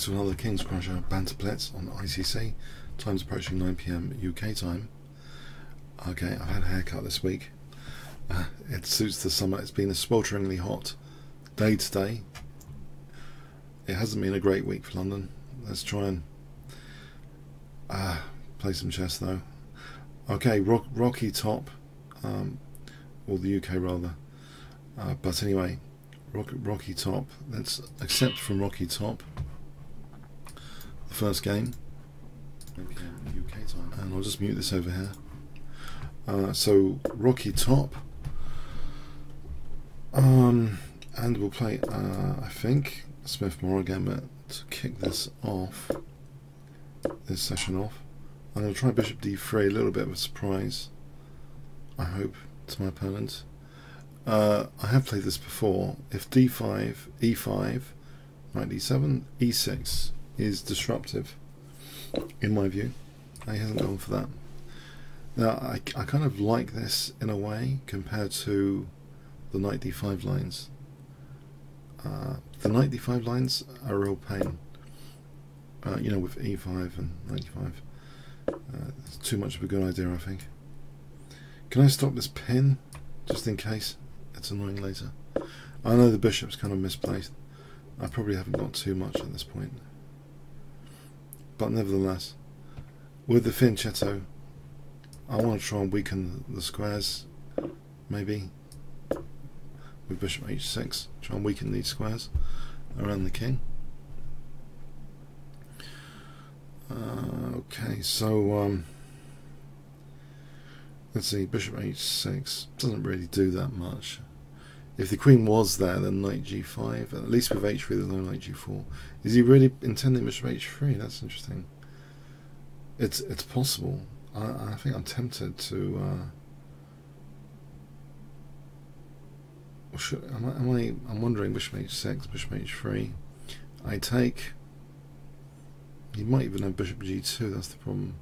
to another Kingscrusher Banter Blitz on ICC. Time's approaching 9 PM UK time. Okay, I've had a haircut this week. It suits the summer. It's been a swelteringly hot day today. It hasn't been a great week for London. Let's try and play some chess though. Okay, rocky top, or the UK rather. But anyway, rocky top. Let's accept from rocky top the first game. UK time. And I'll just mute this over here. So rocky top. And we'll play, I think, Smith-Morra gambit to kick this off, this session off. I'm going to try bishop d3, a little bit of a surprise, I hope, to my opponent. I have played this before. If d5, e5, knight d7, e6 is disruptive, in my view. He hasn't gone for that. Now, I kind of like this in a way compared to the knight d5 lines. The knight d5 lines are a real pain. You know, with e5 and knight d5. It's too much of a good idea, I think. Can I stop this pin, just in case it's annoying later? I know the bishop's kind of misplaced. I probably haven't got too much at this point. But nevertheless, with the fianchetto, I want to try and weaken the squares, maybe. With bishop h6, try and weaken these squares around the king. Okay, so let's see, bishop h6 doesn't really do that much. If the queen was there, then knight g5. At least with h3 there's no knight g4. Is he really intending bishop h3? That's interesting. It's possible. I think I'm tempted to I'm wondering bishop h6, bishop h3. I take. He might even have bishop g2. That's the problem.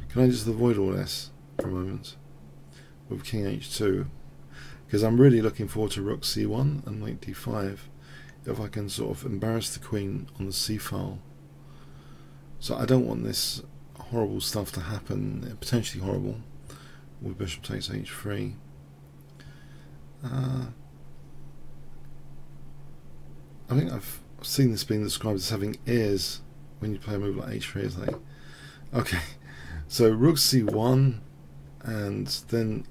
Can I just avoid all this for a moment with king h2? Because I'm really looking forward to rook c1 and knight d5. If I can sort of embarrass the queen on the c file. So I don't want this horrible stuff to happen. Potentially horrible with bishop takes h3. I think I've seen this being described as having ears when you play a move like h3. It's like, okay, so rook c1, and then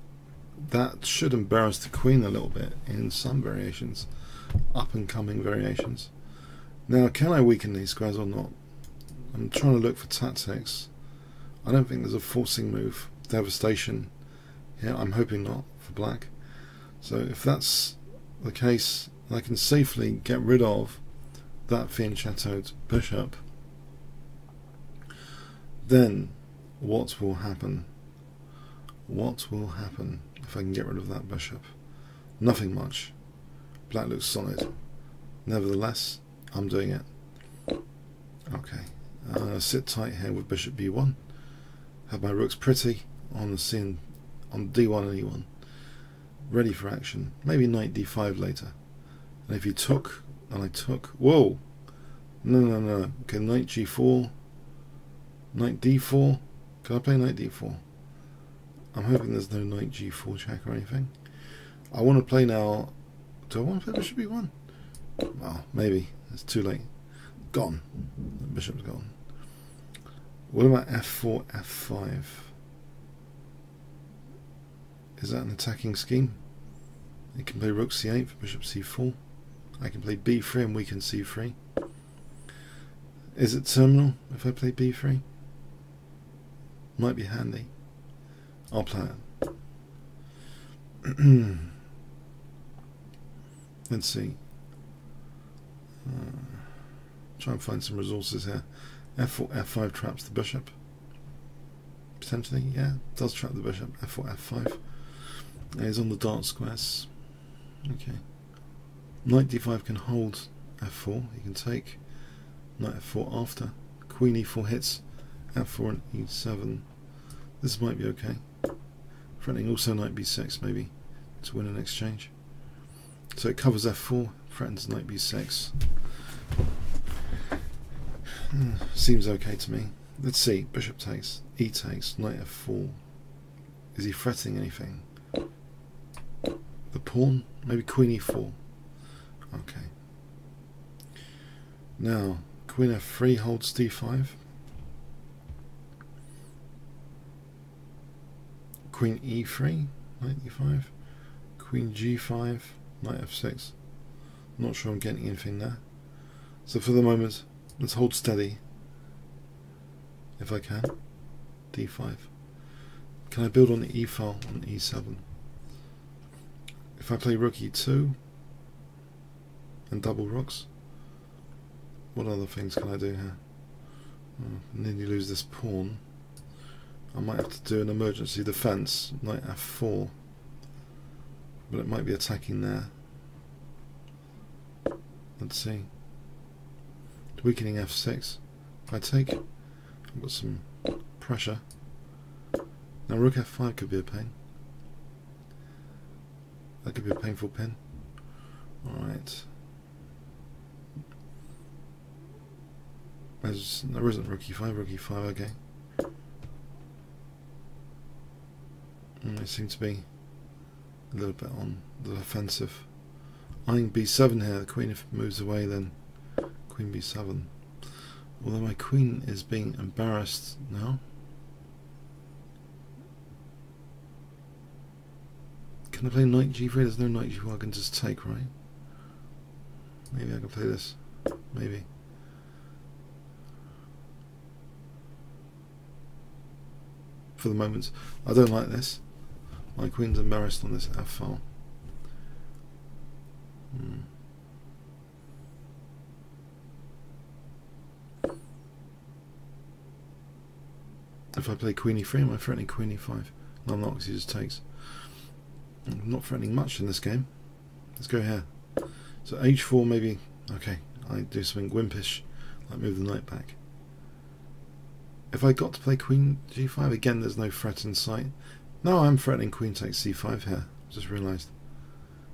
that should embarrass the queen a little bit in some variations, up and coming variations. Now, can I weaken these squares or not? I'm trying to look for tactics. I don't think there's a forcing move, devastation here. I'm hoping not for black. So if that's the case, I can safely get rid of that fianchettoed bishop. Then what will happen? What will happen if I can get rid of that bishop? Nothing much. Black looks solid. Nevertheless, I'm doing it. Okay. Sit tight here with bishop b1. Have my rooks pretty on the scene, on d1 and e1. Ready for action. Maybe knight d5 later. And if you took, and I took, whoa! No. Okay, knight g4. Knight d4. Can I play knight d4? I'm hoping there's no knight g4 check or anything. I want to play now. Do I want to play bishop b1? Well, maybe. It's too late. Gone. The bishop's gone. What about f4, f5? Is that an attacking scheme? You can play rook c8 for bishop c4. I can play b3 and weaken c3. Is it terminal if I play b3? Might be handy. I'll play it. Let's see. Try and find some resources here. f4, f5 traps the bishop. Potentially, yeah, does trap the bishop. f4, f5. He's on the dark squares. Okay. Knight d5 can hold f4. He can take knight f4 after. Queen e4 hits f4 and e7. This might be okay. Threatening also knight b6 maybe to win an exchange. So it covers f4, threatens knight b6. Seems okay to me. Let's see. Bishop takes, e takes, knight f4. Is he threatening anything? The pawn? Maybe queen e4. Okay. Now, queen f3 holds d5. Queen e3, knight e5. Queen g5, knight f6. Not sure I'm getting anything there. So for the moment, let's hold steady. If I can. d5. Can I build on the e file on e7? If I play rook e2 and double rooks, what other things can I do here? Nearly lose this pawn. I might have to do an emergency defense, knight f4, but it might be attacking there. Let's see. Weakening f6. If I take, I've got some pressure. Now rook f5 could be a pain. That could be a painful pin. Alright. There isn't rook e5, okay. It seems to be a little bit on the offensive. Eyeing b7 here, the queen if it moves away then queen b7. Although my queen is being embarrassed now. Can I play knight g3? There's no knight g4, I can just take, right? Maybe I can play this. Maybe. For the moment, I don't like this. My queen's embarrassed on this f file. If I play queen e3, am I threatening queen e5? No, I'm not, because he just takes. I'm not threatening much in this game. Let's go here. So h4 maybe. Okay, I do something wimpish, like move the knight back. If I got to play queen g5, again there's no threat in sight. No, I'm threatening queen takes c5 here. Just realised.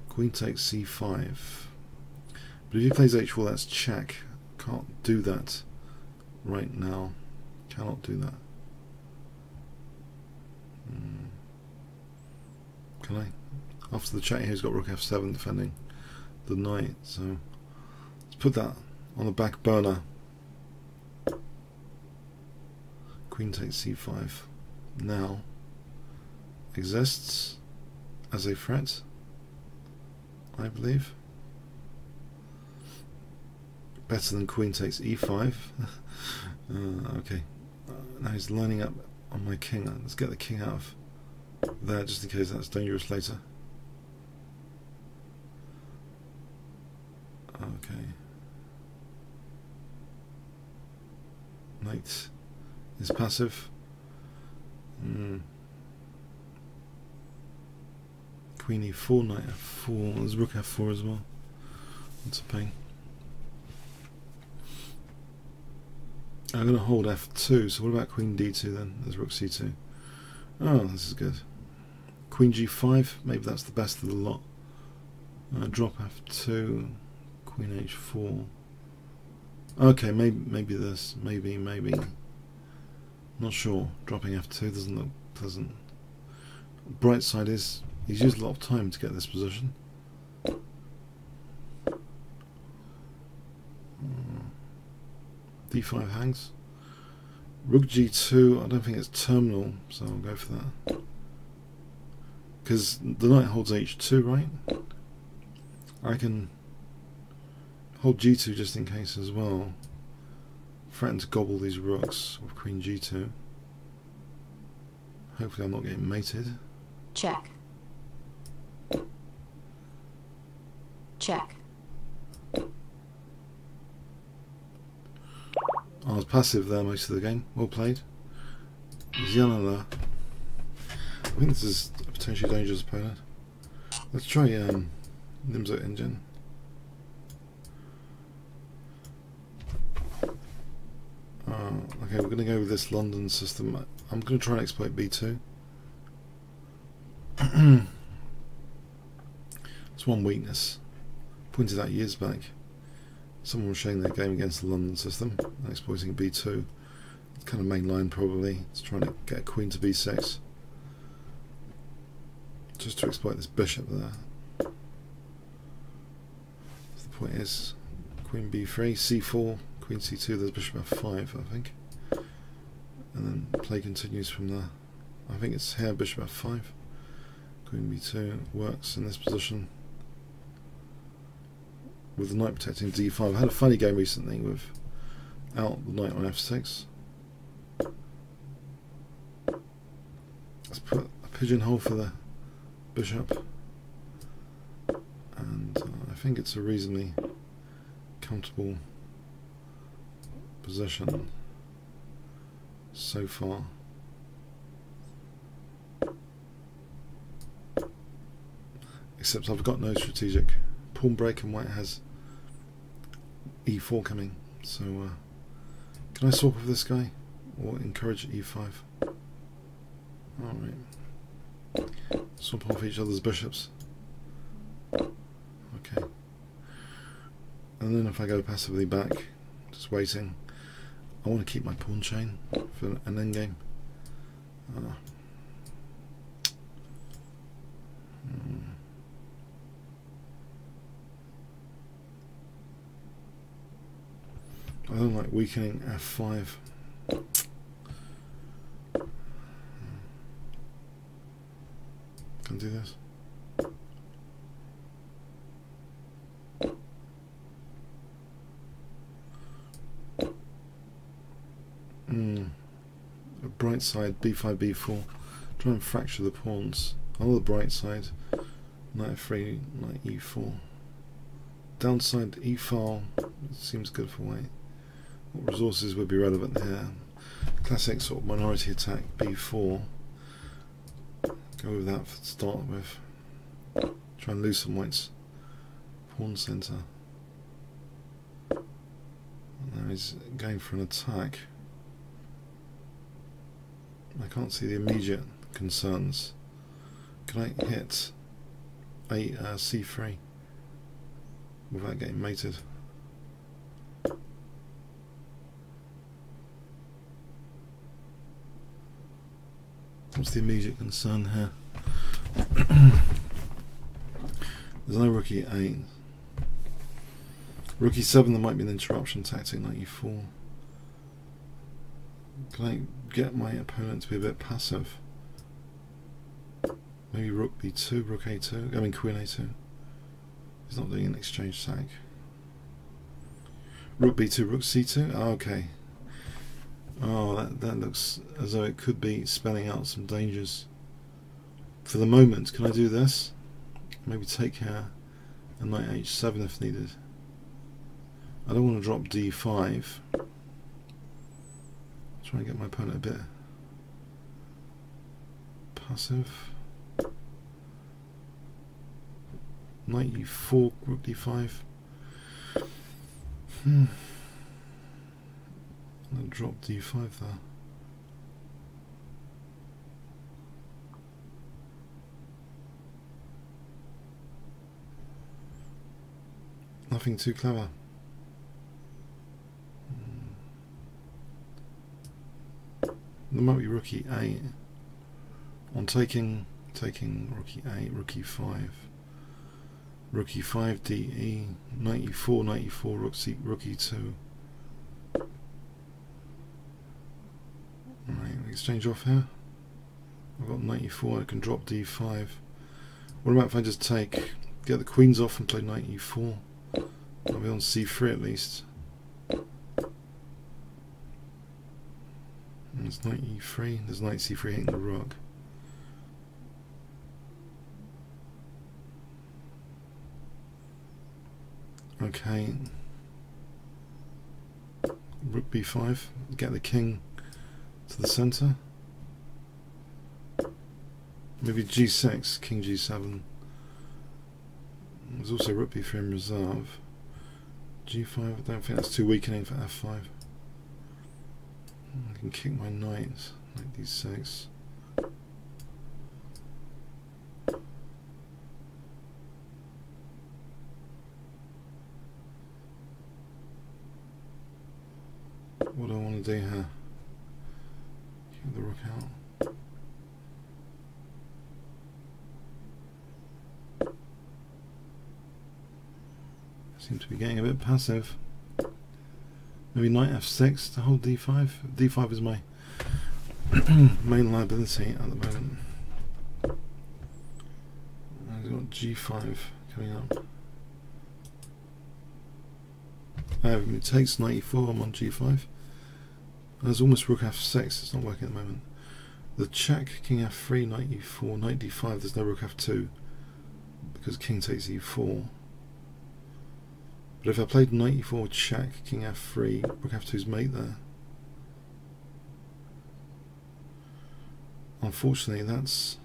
Queen takes c5. But if he plays h4, that's check. Can't do that right now. Cannot do that. Can I? After the check here, he's got rook f7 defending the knight. So let's put that on the back burner. Queen takes c5 now exists as a threat, I believe. Better than queen takes e5. Okay, now he's lining up on my king. Let's get the king out of there just in case that's dangerous later. Okay. Knight is passive. Queen e4, knight f4. There's rook f4 as well. That's a pain. I'm going to hold f2. So what about queen d2 then? There's rook c2. Oh, this is good. Queen g5. Maybe that's the best of the lot. Drop f2. Queen h4. Okay, maybe this. Maybe. Not sure. Dropping f2 doesn't look pleasant. Bright side is he's used a lot of time to get this position. d5 hangs. Rook g2, I don't think it's terminal, so I'll go for that. Because the knight holds h2, right? I can hold g2 just in case as well. Threaten to gobble these rooks with queen g2. Hopefully I'm not getting mated. Check. Check. I was passive there most of the game. Well played. He's yellow there. I think this is a potentially dangerous opponent. Let's try Nimzo Engine. Okay, we're going to go with this London system. I'm going to try and exploit b2. It's one weakness. Pointed out years back. Someone was showing their game against the London system, exploiting b2. It's kind of main line probably. It's trying to get a queen to b6. Just to exploit this bishop there. So the point is, queen b3, c4, queen c2, there's bishop f5, I think. And then play continues from there. I think it's here, bishop f5. Queen b2 works in this position. With the knight protecting d5. I had a funny game recently without the knight on f6. Let's put a pigeonhole for the bishop. And I think it's a reasonably comfortable position so far. Except I've got no strategic pawn break and white has e4 coming. So can I swap with this guy or encourage e5? Alright. Swap off each other's bishops. Okay. And then if I go passively back, just waiting, I want to keep my pawn chain for an endgame. I don't like weakening f5. Can I do this? A bright side, b5, b4. Try and fracture the pawns. On the bright side, knight f3, knight e4. Downside, e-file. Seems good for white. What resources would be relevant here? Classic sort of minority attack, b4. Go with that to start with. Try and loosen white's pawn centre. Now he's going for an attack. I can't see the immediate concerns. Can I hit a c3 without getting mated? What's the immediate concern here? There's no rook e8. Rook e7, there might be an interruption tactic, knight e4. Can I get my opponent to be a bit passive? Maybe rook b2, rook a2, I mean queen a2. He's not doing an exchange sack. Rook b2, rook c2, oh, okay. Oh, that looks as though it could be spelling out some dangers. For the moment, can I do this? Maybe take here and knight h7 if needed. I don't want to drop d5. Try and get my opponent a bit passive. Knight e4, rook d5. I'll drop d5 there. Nothing too clever. There might be rook e8. On taking rook e8, rook e5. Rook e5, de, knight e4, rook e2. Right, exchange off here. I've got knight e4, I can drop d5. What about if I just get the queens off and play knight e4? I'll be on c3 at least. And there's knight e3, there's knight c3 hitting the rook. Okay. Rook b5, get the king to the centre. Maybe g6, king g7. There's also rook b3 in reserve. g5, I don't think that's too weakening for f5. I can kick my knight, knight d6. want to do here? Keep the rook out. Seem to be getting a bit passive. Maybe knight f6 to hold d5. d5 is my main liability at the moment. I've got g5 coming up. It takes knight e4, I'm on g5. There's almost rook f6, it's not working at the moment. The check, king f3, knight e4, knight d5, there's no rook f2 because king takes e4. But if I played knight e4 check, king f3, rook f2's mate there. Unfortunately, that's...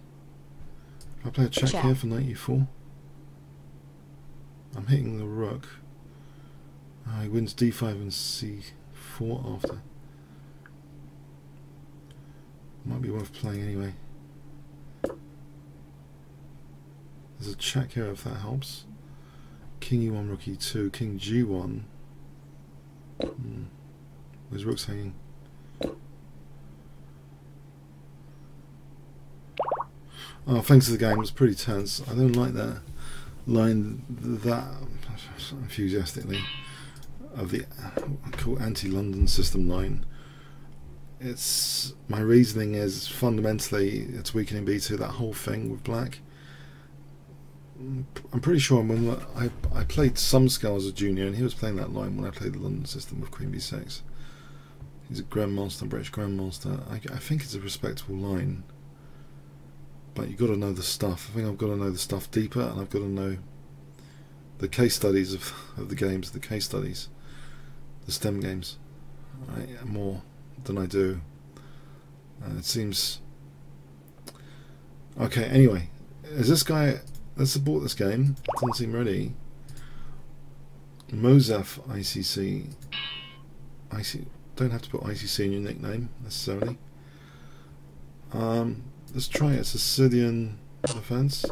If I play a check here for knight e4, I'm hitting the rook. He wins d5 and c4 after. Might be worth playing anyway. There's a check here if that helps. King e1, rook e2, king g1. Where's rook's hanging? Oh, thanks to the game, it was pretty tense. I don't like that line that enthusiastically of the anti-London system line. It's my reasoning is fundamentally it's weakening b2, that whole thing with black. I'm pretty sure when I played some scale as a junior, and he was playing that line when I played the London system with Queen b6. He's a grandmaster, British grandmaster. I think it's a respectable line, but you've got to know the stuff. I think I've got to know the stuff deeper, and I've got to know the case studies of the games, the case studies, the STEM games, right, more than I do. It seems okay. Anyway, is this guy? Let's support this game. Doesn't seem ready. Mozef ICC. Don't have to put ICC in your nickname necessarily. Let's try a Sicilian defense.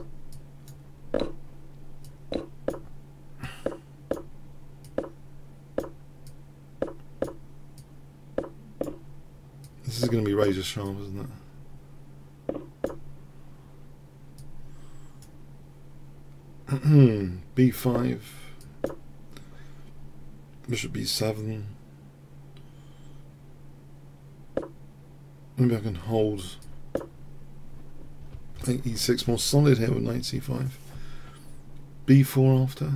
This is going to be razor sharp, isn't it? b5, bishop b7. Maybe I can hold knight e6 more solid here with knight c5. b4 after.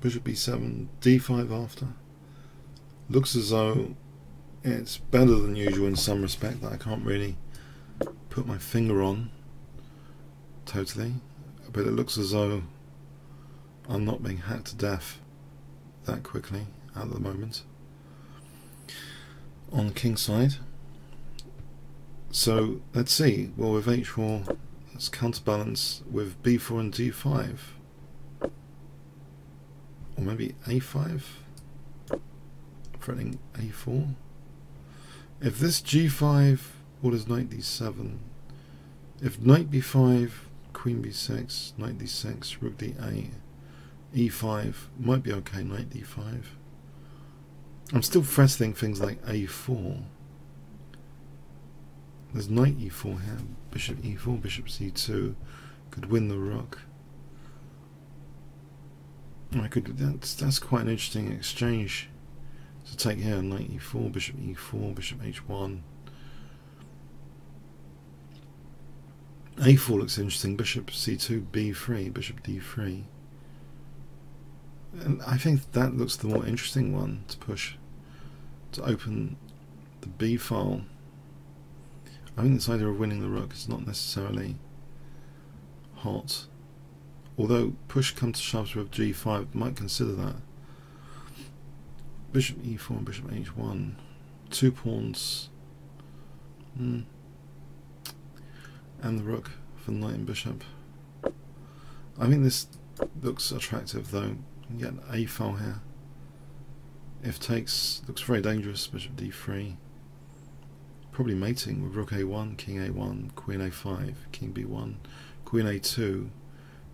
Bishop b7, d5 after. Looks as though it's better than usual in some respect that I can't really put my finger on totally, but it looks as though I'm not being hacked to death that quickly at the moment on the king side. So let's see, well, with h4 let's counterbalance with b4 and d5, or maybe a5, threatening a4. If this g5, what is knight d7? If knight b5, queen b6, knight d6, rook d8, e5 might be okay, knight d5. I'm still threatening things like a4. There's knight e4 here, bishop e4, bishop c2 could win the rook. I could. That's quite an interesting exchange to take here. Knight e4, bishop e4, bishop h1. a4 looks interesting. Bishop c2, b3, bishop d3. And I think that looks the more interesting one to push, to open the b file. I think this idea of winning the rook is not necessarily hot. Although push come to shove with g5 might consider that. Bishop e4 and bishop h1. 2 pawns. And the rook for knight and bishop. I think this looks attractive though. You can get an a file here. If takes looks very dangerous. Bishop d3. Probably mating with rook a1, king a1, queen a5, king b1, queen a2,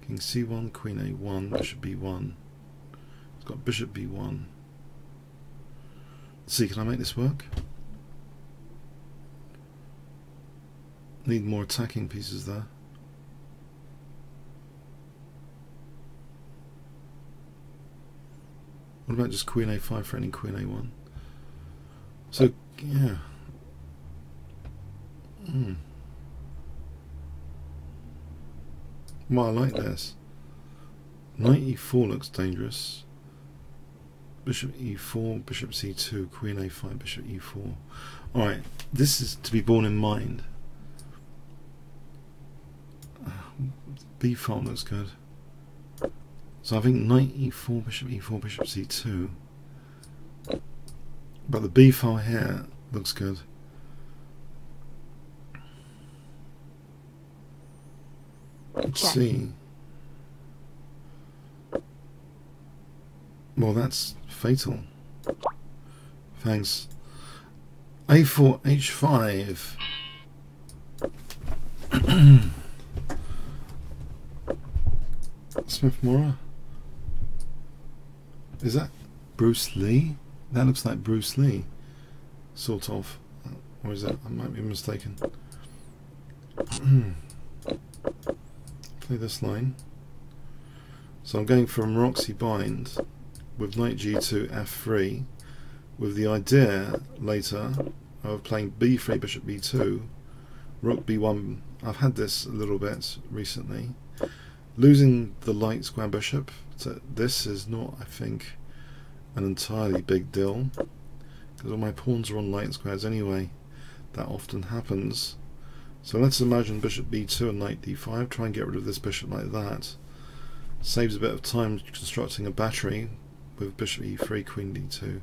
king c1, queen a1, bishop b1. It's got bishop b1. Let's see, can I make this work? Need more attacking pieces there. What about just Queen A5 for any Queen A1? So, yeah. Well, I like this. Knight E4 looks dangerous. Bishop E4, Bishop C2, Queen A5, Bishop E4. Alright, this is to be borne in mind. B file looks good. So I think Knight E4, Bishop E4, Bishop C2. But the B file here looks good. Let's see. Well, that's fatal. Thanks. A4, H5. Smith-Morra? Is that Bruce Lee? That looks like Bruce Lee. Sort of. Or is that? I might be mistaken. Play this line. So I'm going from Roxy bind with Knight G2, F3, with the idea later of playing B3, Bishop B2, Rook B1. I've had this a little bit recently. Losing the light square bishop, so this is not, I think, an entirely big deal, because all my pawns are on light squares anyway. That often happens. So let's imagine Bishop B2 and Knight D5, try and get rid of this bishop like that. Saves a bit of time constructing a battery with Bishop E3, Queen D2,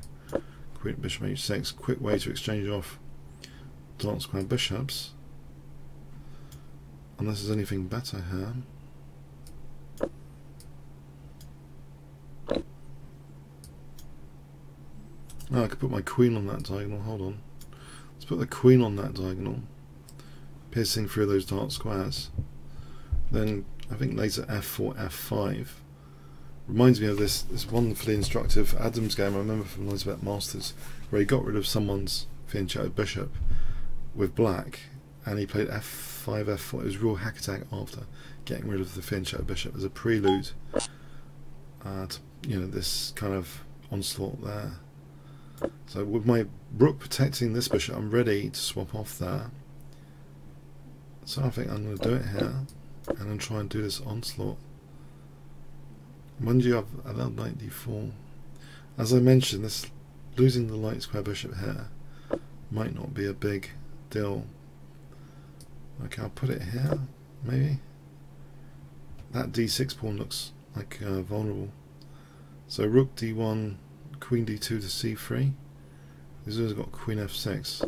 Queen Bishop H6, quick way to exchange off dark square bishops. Unless there's anything better here. Oh, I could put my queen on that diagonal. Hold on. Let's put the queen on that diagonal, piercing through those dark squares. Then I think later F4, F5. Reminds me of this wonderfully instructive Adams game I remember from Elizabeth Masters, where he got rid of someone's fianchetto bishop with black, and he played F5, F4. It was a real hack attack after getting rid of the fianchetto bishop as a prelude to, you know, this kind of onslaught there. So with my rook protecting this bishop, I'm ready to swap off there. So I think I'm going to do it here, and then try and do this onslaught. When do you have allowed Knight D4? As I mentioned, this losing the light square bishop here might not be a big deal. Okay, I'll put it here, maybe. That D6 pawn looks like vulnerable. So Rook D1, Queen D2 to C3. He's always got Queen F6.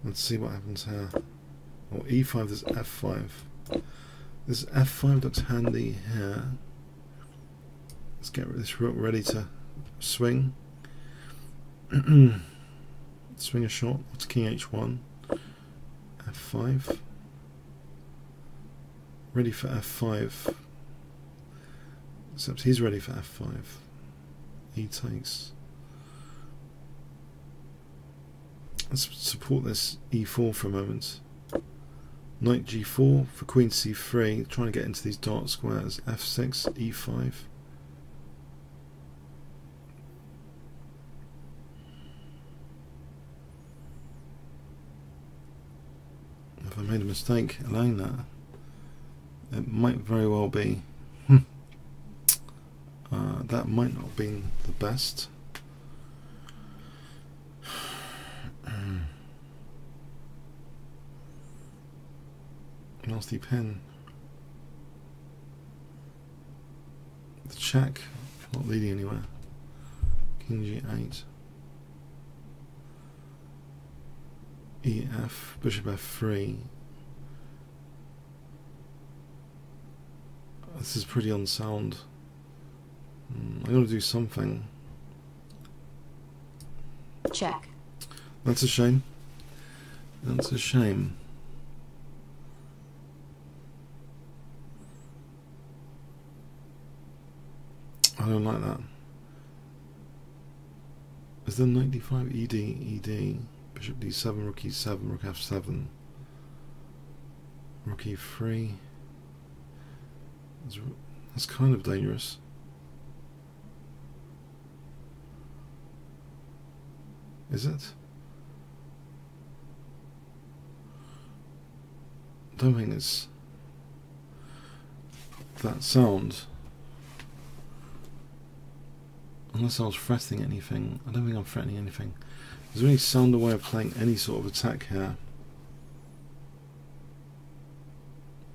Let's see what happens here. Or E5, there's F5. This F5 looks handy here. Let's get this rook ready to swing. Swing a shot. It's King H1. F5. Ready for F5. Except he's ready for F5. He takes. Let's support this E4 for a moment. Knight G4 for Queen C3, trying to get into these dark squares. F6, E5. If I made a mistake allowing that, it might very well be. That might not have been the best. Nasty pin. The check, not leading anywhere. King G8. EF, Bishop F3. This is pretty unsound. I'm going to do something. Check. That's a shame. That's a shame. I don't like that. Is there knight d5, ed, bishop d7, rook e7, rook f7, rook e3? That's kind of dangerous. Is it? I don't think it's that sound. Unless I was threatening anything. I don't think I'm threatening anything. Is there any sounder way of playing any sort of attack here?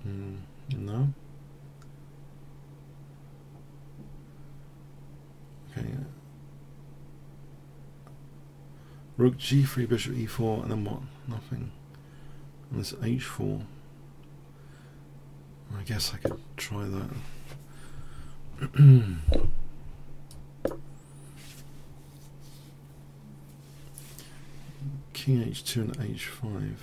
No? Okay. Rook g3, bishop e4, and then what? Nothing. And this h4. I guess I could try that. King h2 and h5.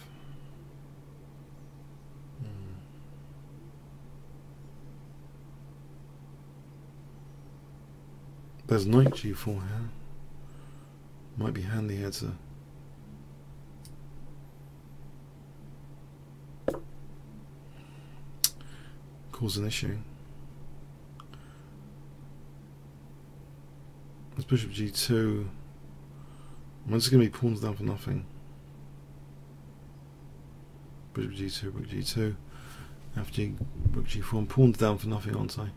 There's knight g4 here. Might be handy here to cause an issue. Let's bishop g2. I'm just going to be pawns down for nothing. Bishop g2, rook g2, fg, rook g4. I'm pawns down for nothing, aren't I?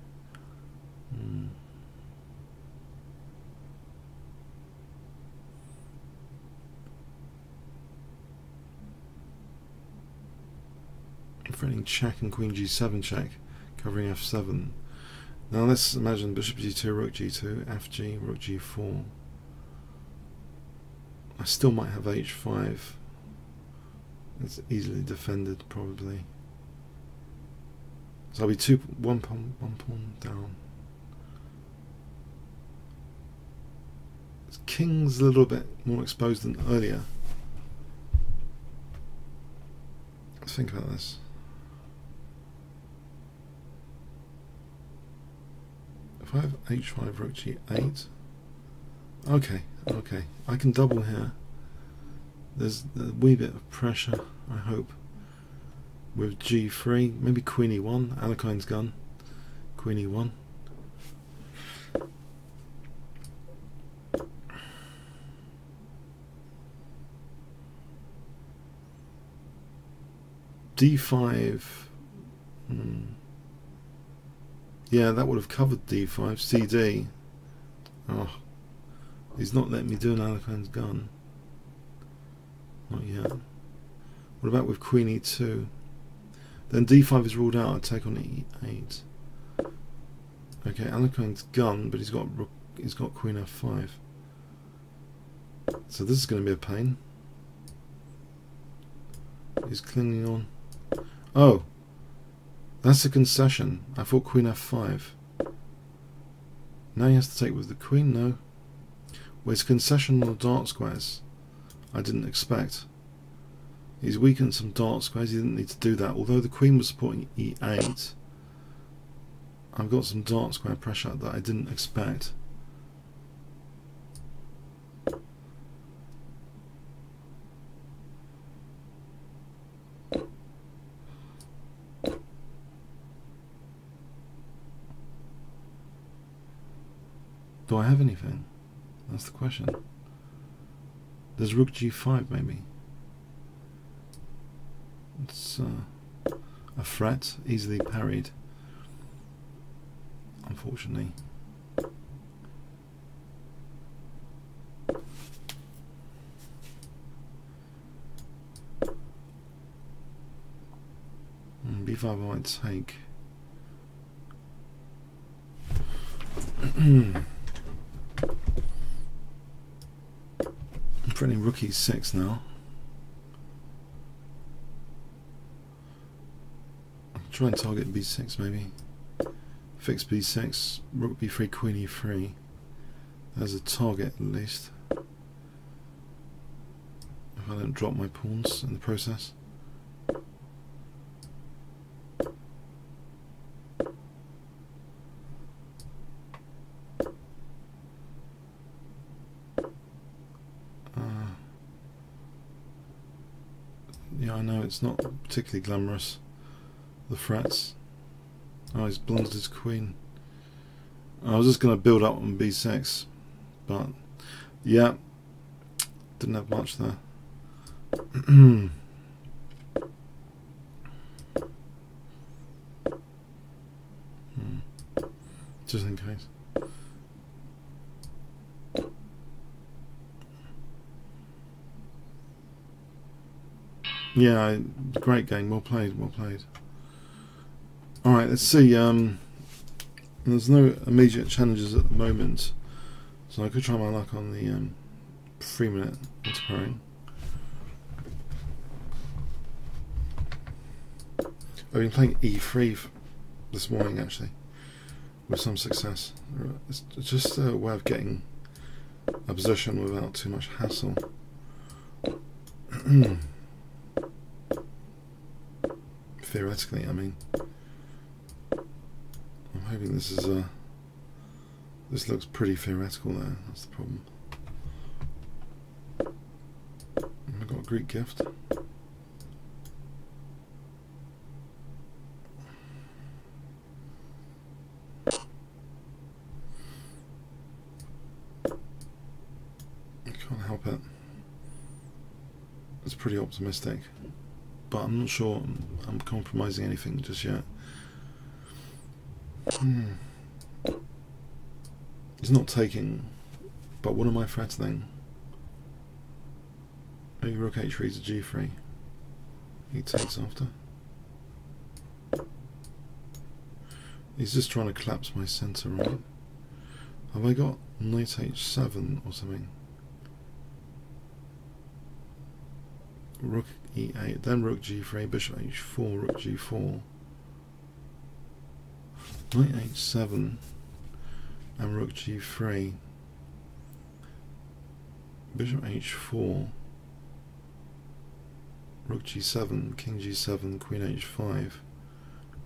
Threatening check and queen g7 check, covering f7. Now let's imagine bishop g2, rook g2, fg, rook g4. I still might have h5. It's easily defended, probably. So I'll be one pawn down. King's a little bit more exposed than earlier. Let's think about this. If I have h5, rook g8. Okay, I can double here. There's a wee bit of pressure, I hope. With g3, maybe queen e1, Alekhine's gun. Queen e1. d5. Yeah, that would have covered d5. cd. Oh, he's not letting me do an Alekhine's gun. Not yet. What about with queen e2? Then d5 is ruled out. I take on e8. Okay, Alekhine's gun, but he's got queen f5. So this is going to be a pain. He's clinging on. Oh, that's a concession. I thought queen f5. Now he has to take with the queen. No. Well, it's concession on the dark squares. I didn't expect. He's weakened some dark squares. He didn't need to do that. Although the queen was supporting e8, I've got some dark square pressure that I didn't expect. Do I have anything? That's the question. There's rook g5 maybe. It's a threat, easily parried, unfortunately. b5 I might take. I'm threatening rook e6 now. Try and target b6 maybe. Fix b6, rook b3, queen e3. There's a target at least. If I don't drop my pawns in the process. Yeah, I know it's not particularly glamorous, the threats. Oh, he's blundered his queen. I was just going to build up on b6, but yeah, didn't have much there. Just in case. Yeah, great game, well played, well played. Alright, let's see. There's no immediate challenges at the moment, so I could try my luck on the 3-minute interpairing. I've been playing e3 this morning actually, with some success. It's just a way of getting a position without too much hassle. Theoretically, I mean. I'm hoping this is this looks pretty theoretical there, that's the problem. I've got a Greek gift. Can't help it. It's pretty optimistic, but I'm not sure I'm compromising anything just yet. He's not taking, but what am I threatening? Maybe rook h3 to g3. He takes after. He's just trying to collapse my centre, right? Have I got knight h7 or something? Rook e8, then rook g3, bishop h4, rook g4, knight h7, and rook g3, bishop h4, rook g7, king g7, queen h5,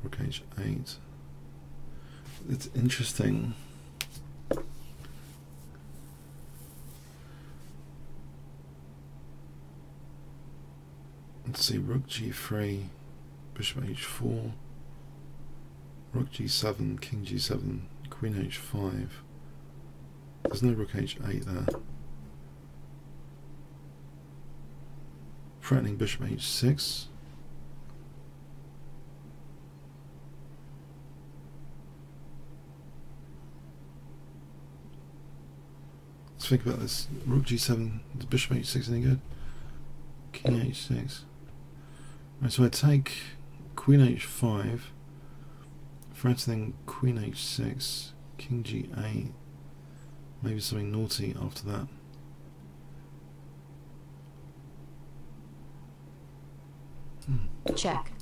rook h8. It's interesting. Let's see, rook g3, bishop h4, rook g7, king g7, queen h5. There's no rook h8 there. Threatening bishop h6. Let's think about this. Rook g7, is bishop h6 any good? King h6. Right, so I take queen h5, threatening queen h6, king g8, maybe something naughty after that. Check.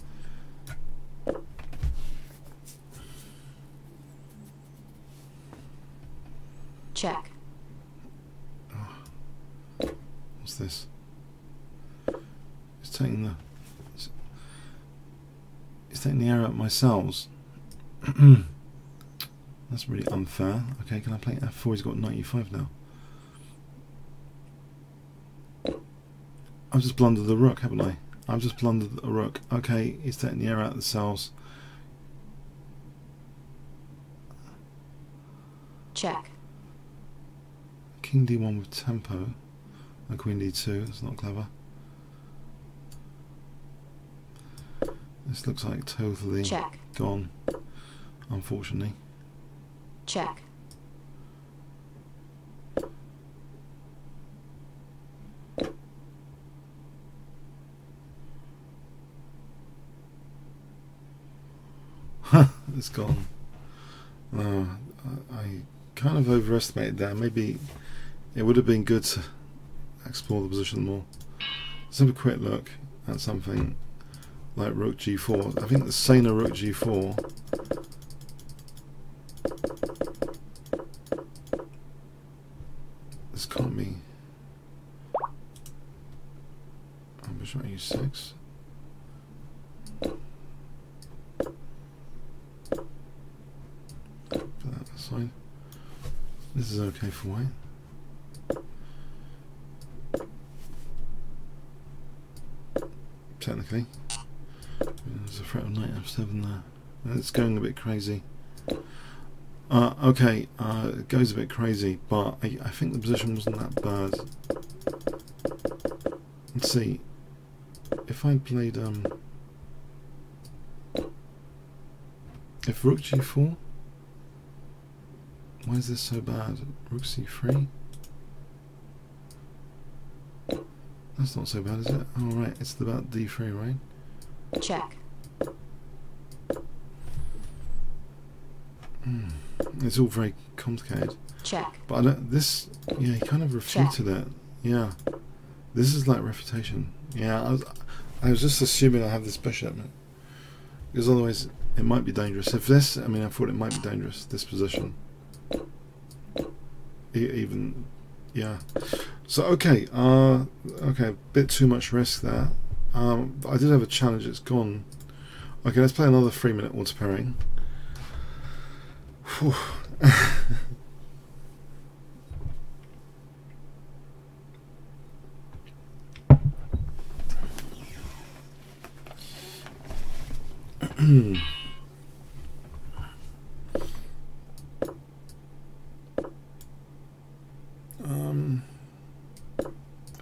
Check. Oh. What's this? It's taking the arrow at my cells. That's really unfair. Okay, can I play f4? He's got 95 now. I've just blundered the rook, haven't I? I've just blundered the rook. Okay, he's taking the arrow out of the cells. Check. King d1 with tempo and queen d2. That's not clever. This looks like totally Check. Gone, unfortunately. Check. It's gone. I kind of overestimated that. Maybe it would have been good to explore the position more. Let's have a quick look at something like rook g4. I think the saner rook g4 this can't be. Bishop e6. Put that aside. This is okay for white. technically. There's a threat of knight f7 there. It's going a bit crazy. Okay, it goes a bit crazy, but I think the position wasn't that bad. Let's see. If I played if rook g4, why is this so bad? Rook c3. That's not so bad, is it? Oh right, it's about d3, right? Check. It's all very complicated. Check. But I don't, this, yeah, he kind of refuted it. Yeah, this is like refutation. Yeah, I was just assuming I have this bishop, because otherwise it might be dangerous. If this, I mean, I thought it might be dangerous, this position. Even, yeah. So okay, okay, a bit too much risk there. I did have a challenge. It's gone. Okay, let's play another 3-minute auto pairing.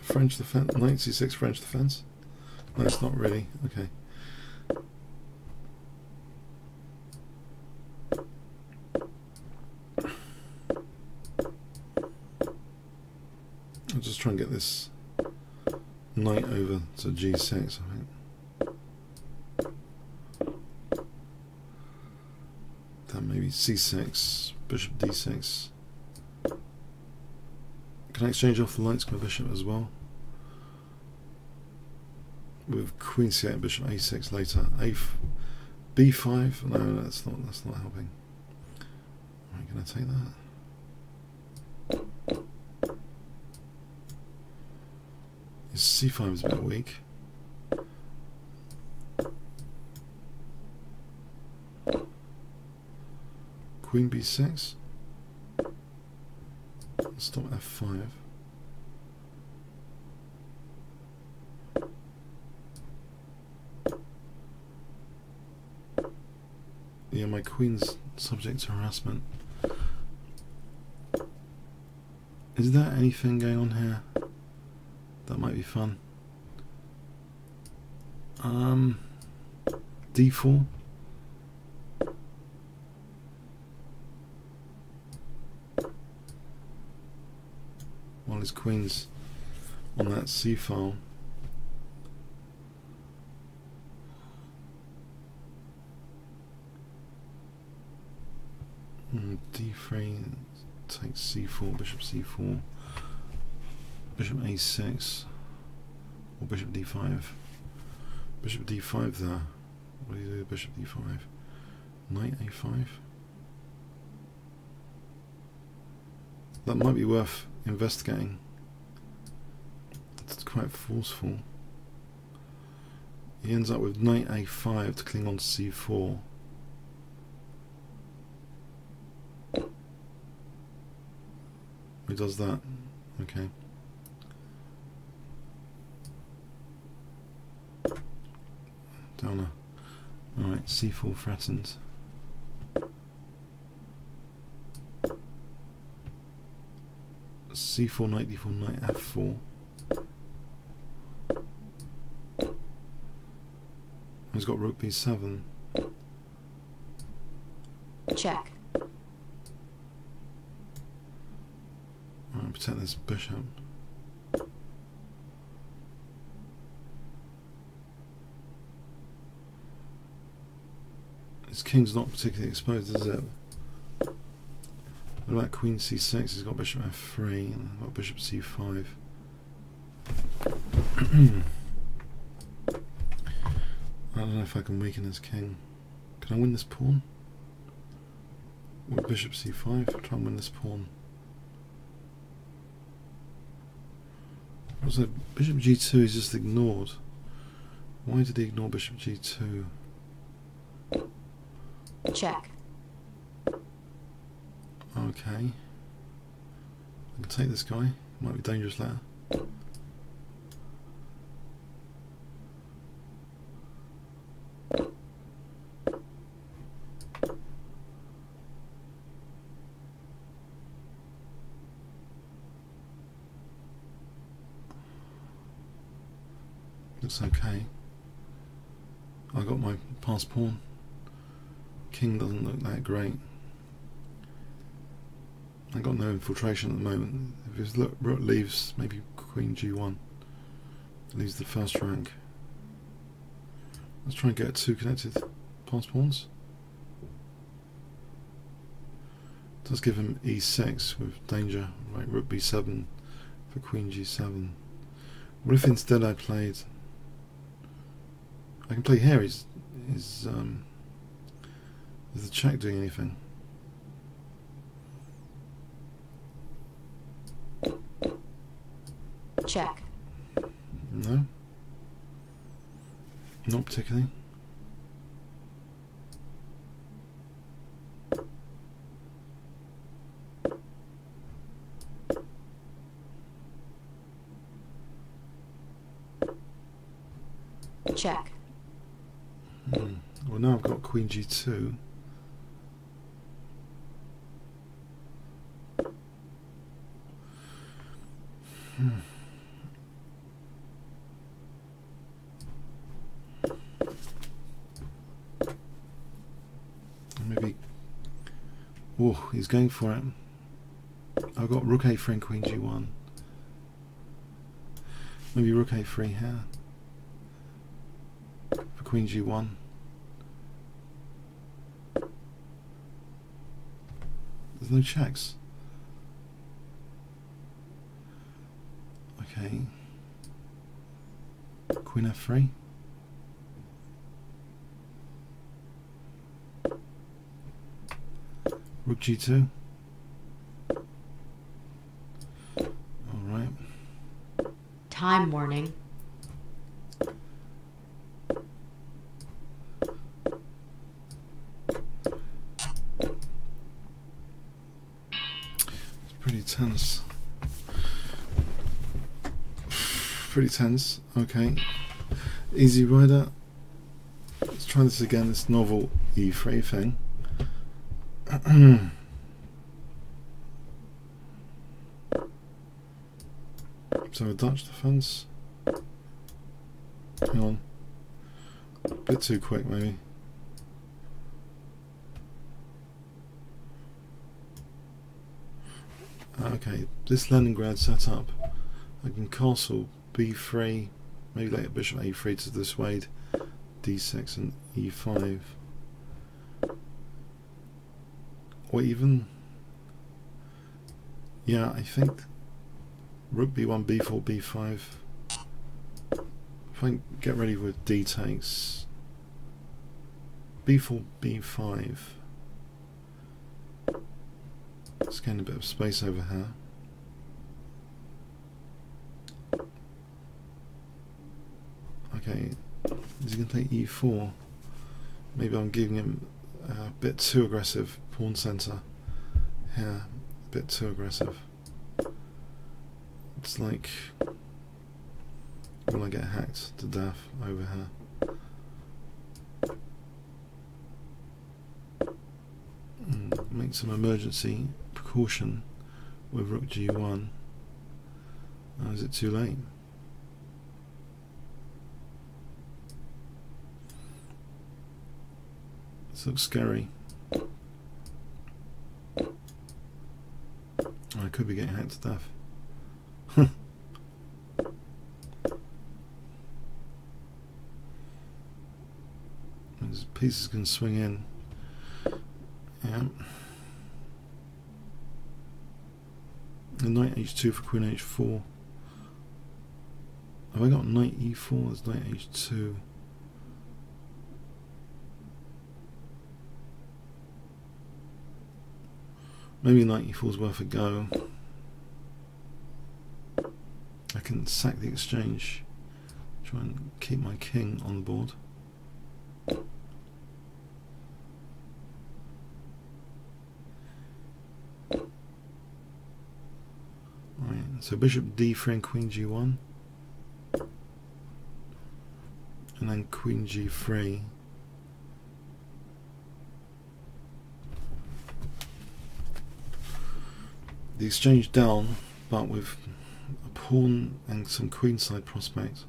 French defense, knight c6 French defense. No, it's not really. Okay. I'll just try and get this knight over to g6, I think. Then maybe c6, bishop d6. Can I exchange off the knights with my bishop as well? With queen c8 and bishop a6 later. b5? No, that's not helping. Right, can I take that? c5 is a bit weak. Queen b6. Stop f5. Yeah, my queen's subject to harassment. Is there anything going on here that might be fun? d4. While his queen's on that c file. d3 takes c4, bishop c4, bishop a6, or bishop d5. Bishop d5 there. What do you do with bishop d5? Knight a5. That might be worth investigating. It's quite forceful. He ends up with knight a5 to cling on to c4. He does that. Okay. Downer. Alright, c4 threatened. c4, knight d4, knight f4. He's got rook b7. Check. Alright, protect this bishop. His king's not particularly exposed, is it? What about queen c6? He's got bishop f3 and got bishop c5. I don't know if I can weaken his king. Can I win this pawn? With bishop c5, try and win this pawn. Also, bishop g2 is just ignored. Why did he ignore bishop g2? Check. Okay. I can take this guy. Might be dangerous later. Looks okay. I got my pass pawn. King doesn't look that great. I got no infiltration at the moment. If his rook leaves, maybe Queen G1 leaves the first rank. Let's try and get 2 connected pass pawns. Does give him E6 with danger. Right, Rook B7 for Queen G7. What if instead I played? I can play here. Is the check doing anything? Check. No. Not particularly. Check. Well, now I've got Queen G2. Maybe. Oh, he's going for it. I've got Rook A3 and Queen G1. Maybe Rook A3 here for Queen G1. There's no checks. Okay. Queen F3. Rook G2. Alright. Time warning. It's pretty tense. Pretty tense. Okay. Easy rider. Let's try this again, this novel E3 thing. So a Dutch defense. Hang on. A bit too quick maybe. Okay, this Leningrad set up. I can castle B3, maybe later bishop A3 to dissuade D6 and E5. Or even, yeah, I think Rook B1, B4, B5. If I get ready with D takes, B4, B5. Let's gain a bit of space over here. Okay, is he going to take E4? Maybe I'm giving him a bit too aggressive pawn center here, a bit too aggressive. It's like when I get hacked to death over here. Make some emergency precaution with Rook G1. Is it too late? This looks scary. I could be getting hacked to death. These pieces can swing in. Yeah. The knight H2 for Queen H4. Have I got knight E4? There's knight H2. Maybe knight E4 is worth a go. I can sack the exchange. Try and keep my king on the board. Right, so bishop D3 and Queen G1. And then Queen G3. The exchange down, but with a pawn and some queenside prospect.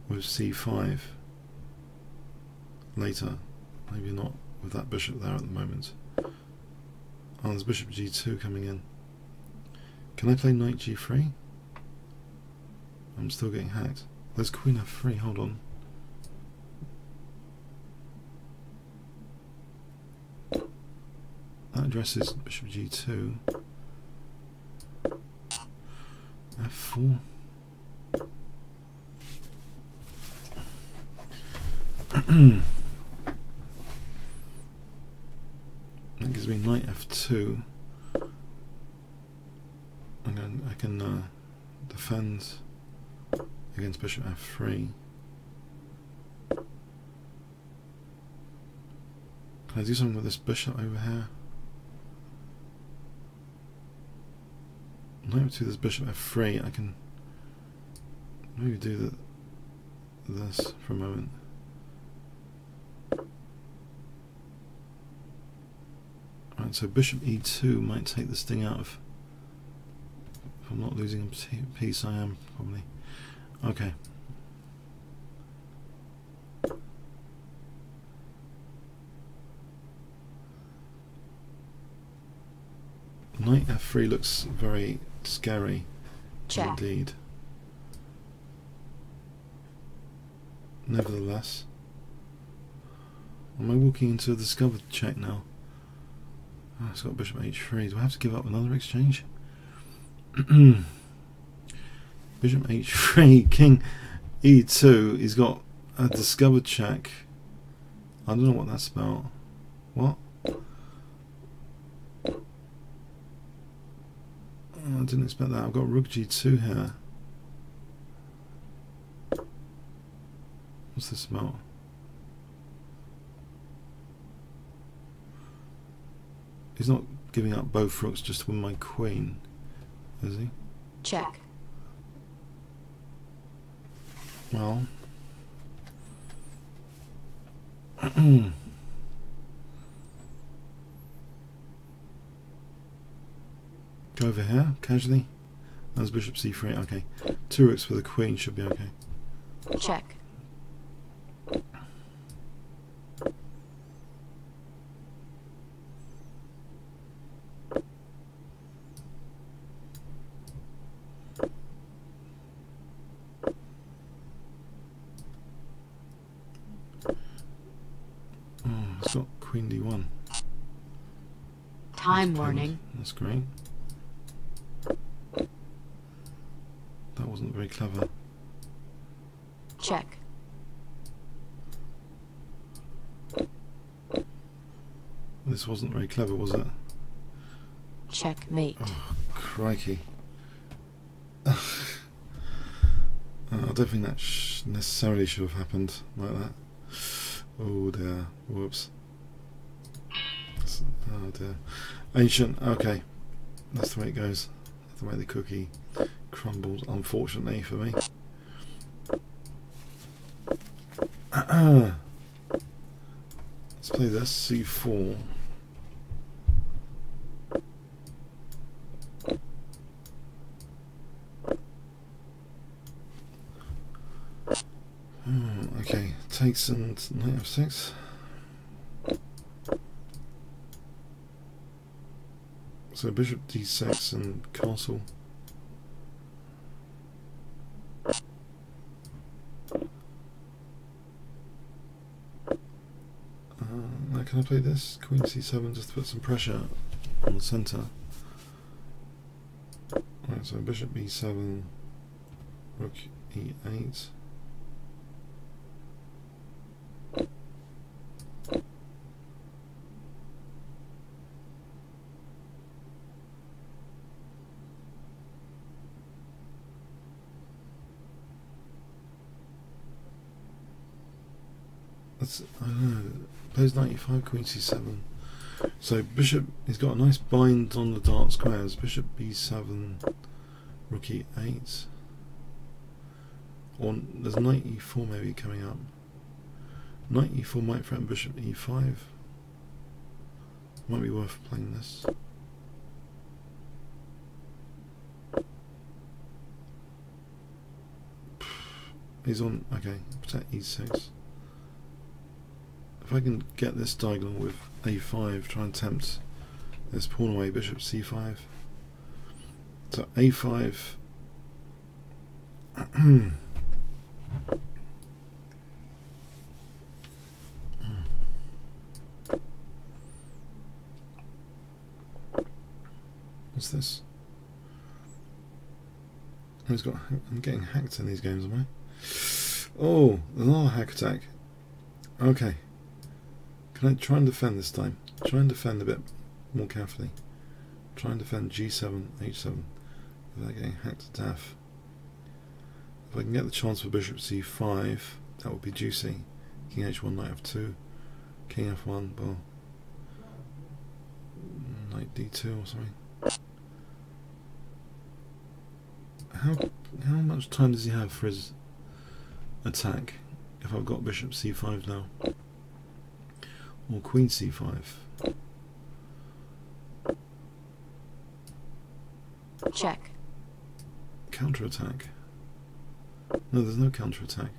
with c5 later. Maybe not with that bishop there at the moment. Oh, there's bishop g2 coming in. Can I play knight g3? I'm still getting hacked. There's queen f3, hold on. That addresses bishop g2. f4. That gives me knight f2. I can defend against bishop f3. Can I do something with this bishop over here? Knight f2, this bishop f3. I can maybe do this for a moment. Right, so bishop e2 might take this thing out of. If I'm not losing a piece, I am probably. Okay. Knight f3 looks very scary. Check. Indeed. Nevertheless, am I walking into a discovered check now? Oh, it's got bishop h3. Do I have to give up another exchange? Bishop h3, king e2. He's got a discovered check. I don't know what that's about. What? Oh, I didn't expect that. I've got rook g2 here. What's this about? He's not giving up both rooks just to win my queen, is he? Check. Well, go over here casually. That's bishop c3. Okay, 2 rooks for the queen should be okay. Check. It's got queen d1. Time warning. That's great. That wasn't very clever. Check. This wasn't very clever, was it? Checkmate. Oh, crikey. I don't think that necessarily should have happened like that. Oh dear. Whoops. Oh dear. Ancient. Okay. That's the way it goes. That's the way the cookie crumbles, unfortunately for me. Let's play this. c4. Okay, takes and knight f6. So bishop d6 and castle. Now can I play this? Queen c7 just to put some pressure on the centre. Right, so bishop e7, rook e8. I don't know, plays 95, queen c7. So bishop, he's got a nice bind on the dark squares. Bishop b7, rook e8. Or there's knight e4 maybe coming up. Knight e4 might threaten bishop e5. Might be worth playing this. He's on, okay, protect e6. If I can get this diagonal with a5, try and tempt this pawn away, bishop c5. So a5. What's this? Oh, he's got. I'm getting hacked in these games, am I? Oh, another hack attack. Okay. Can I try and defend this time? Try and defend a bit more carefully. Try and defend g7, h7 without getting hacked to death. If I can get the chance for bishop c5, that would be juicy. King h1, knight f2, king f1, well, knight d2 or something. How much time does he have for his attack if I've got bishop c5 now? Or queen c5? Check. Counter-attack. No, there's no counter-attack.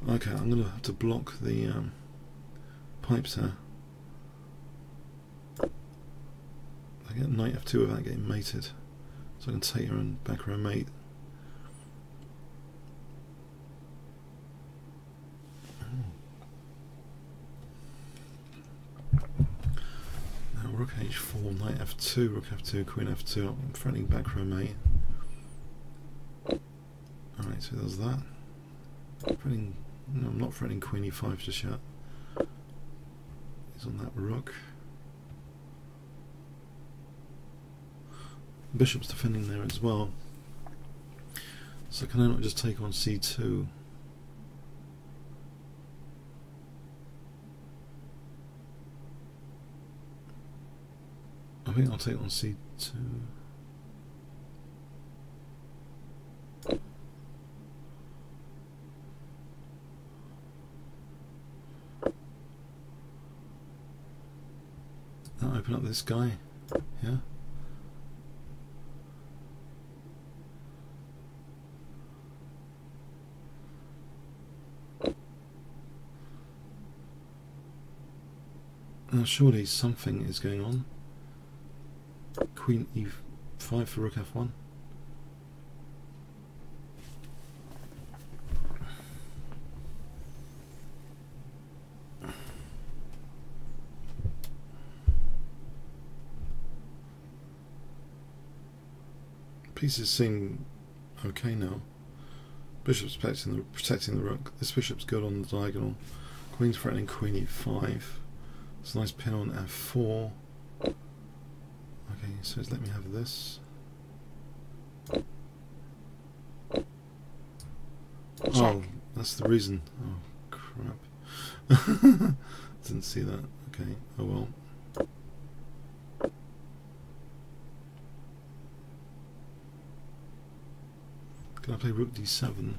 Okay, I'm going to have to block the pipes here. I get knight f2 without getting mated. So I can take her and back her mate. Now rook h4, knight f2, rook f2, queen f2. I'm threatening back row mate. Alright, so there's that. No, I'm not threatening queen e5 just yet. He's on that rook. Bishop's defending there as well. So can I not just take on c2? I think I'll take on c2. That'll open up this guy, yeah. Now surely something is going on. Queen e5 for rook f1. Pieces seem okay now. Bishop's protecting the rook. This bishop's good on the diagonal. Queen's threatening queen e5. It's a nice pin on f4. Okay, so let me have this. Check. Oh, that's the reason. Oh, crap. Didn't see that. Okay, oh well. Can I play rook d7?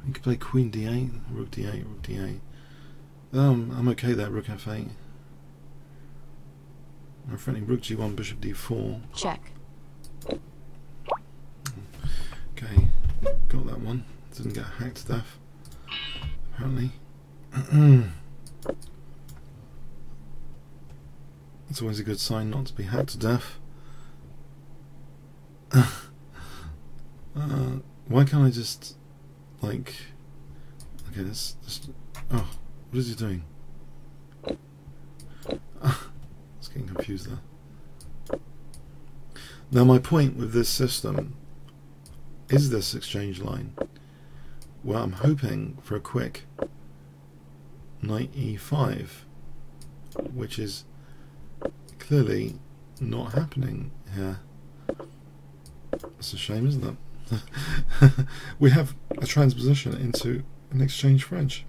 You could play queen d8, rook d8, rook d8. I'm okay there, rook f8. I'm threatening rook g1, bishop d4. Check. Okay, got that one. Didn't get hacked to death, apparently. It's always a good sign not to be hacked to death. Why can't I just, like... Okay, let's just... Oh, what is he doing? It's getting confused there. Now my point with this system is this exchange line. Well, I'm hoping for a quick knight e5, which is clearly not happening here. It's a shame, isn't it? We have a transposition into an exchange French,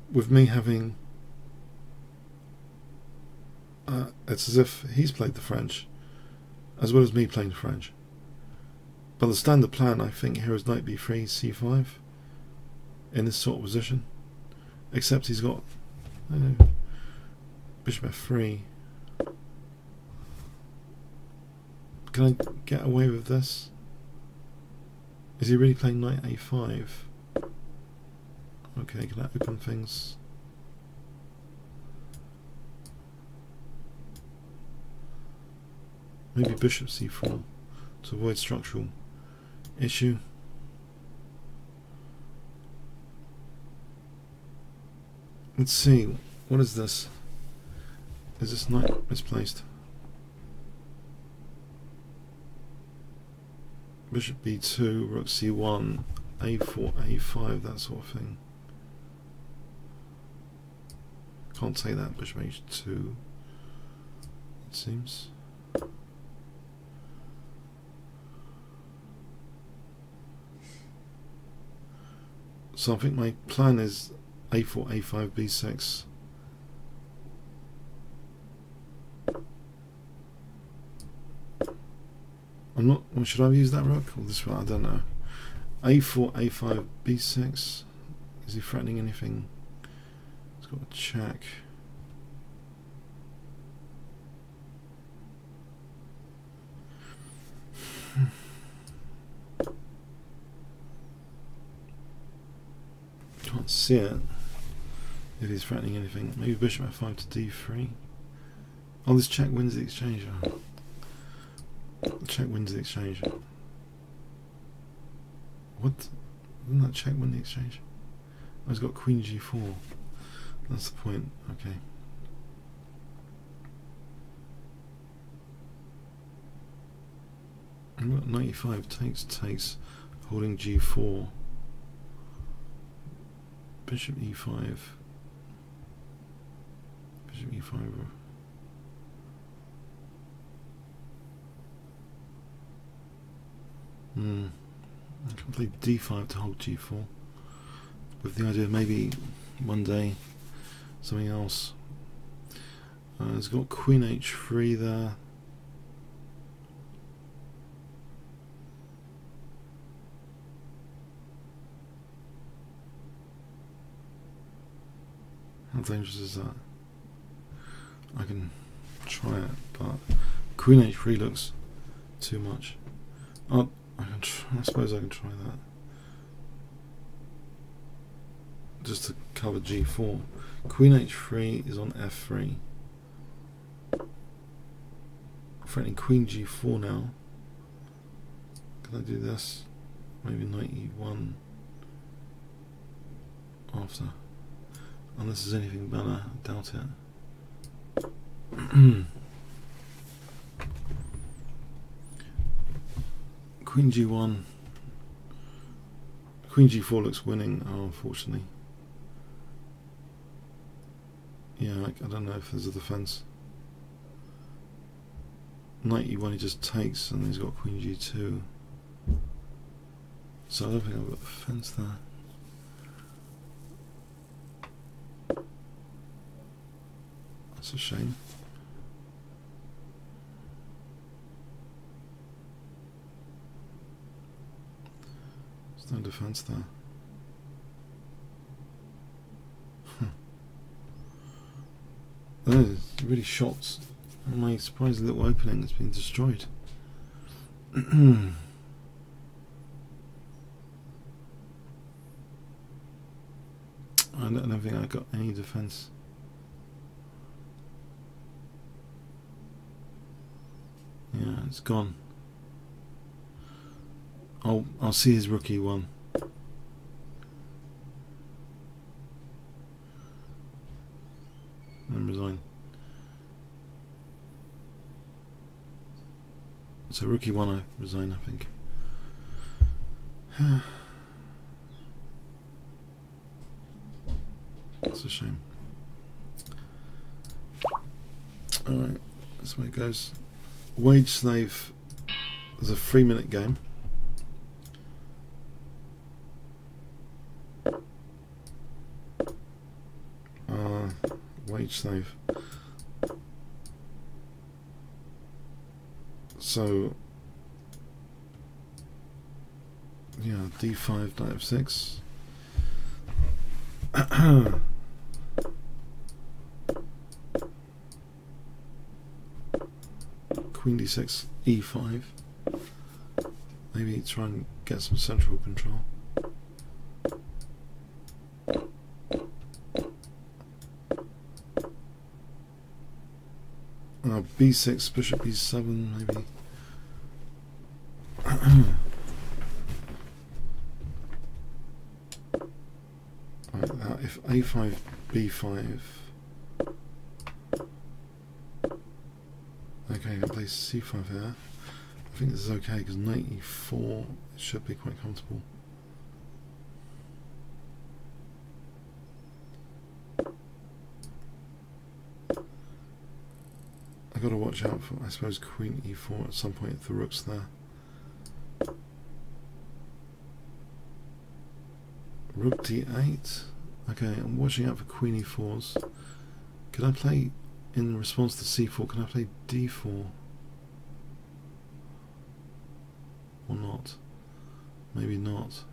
with me having it's as if he's played the French as well as me playing the French. But the standard plan, I think, here is knight b3, c5. in this sort of position, except he's got bishop f3. Can I get away with this? Is he really playing knight a5? Okay, can I open things? Maybe bishop c4 to avoid structural issue. Let's see, what is this? Is this knight misplaced? Bishop b2, rook c1, a4, a5, that sort of thing. Can't say that, bishop h2, it seems. So I think my plan is a4, a5, b6. I'm not. Well, should I use that rook or this one? I don't know. a4, a5, b6. Is he threatening anything? He's got a check. Can't see it. If he's threatening anything, maybe bishop f5 to d3. Oh, this check wins the exchange. The check wins the exchange. What? Didn't that check win the exchange? Oh, he's got queen g4. That's the point. Okay. And what, 95 takes, holding g4. Bishop e5. Bishop e5. I can play d5 to hold g4, with the idea of maybe one day something else. It's got queen h3 there. How dangerous is that? I can try it, but queen h3 looks too much. Oh, I suppose I can try that. Just to cover g4. Queen h3 is on f3. I'm threatening queen g4 now. Can I do this? Maybe knight e1 after. Unless there's anything better, I doubt it. Queen g1. Queen g4 looks winning, unfortunately. Yeah, I don't know if there's a defense. Knight e1 he just takes, and he's got queen g2. So I don't think I've got a defense there. That's a shame. There's no defense there. That is really shots. My surprising little opening has been destroyed. I don't think I got any defense. Yeah, it's gone. I'll see his rook e1. And resign. So rook e1 I resign, I think. That's a shame. Alright, that's where it goes. Wage Slave is a 3-minute game. Wage Slave. So, yeah, d5, knight f6. Queen d6, e5. Maybe try and get some central control. B6, bishop b7, maybe. Right, if a5, b5. Okay, I'll play c5 here. I think this is okay because knight e4 should be quite comfortable. I've got to watch out for, I suppose, queen e4 at some point if the rook's there. Rook d8. Okay, I'm watching out for queen e4s. Could I play, in response to c4, can I play d4? Or not? Maybe not.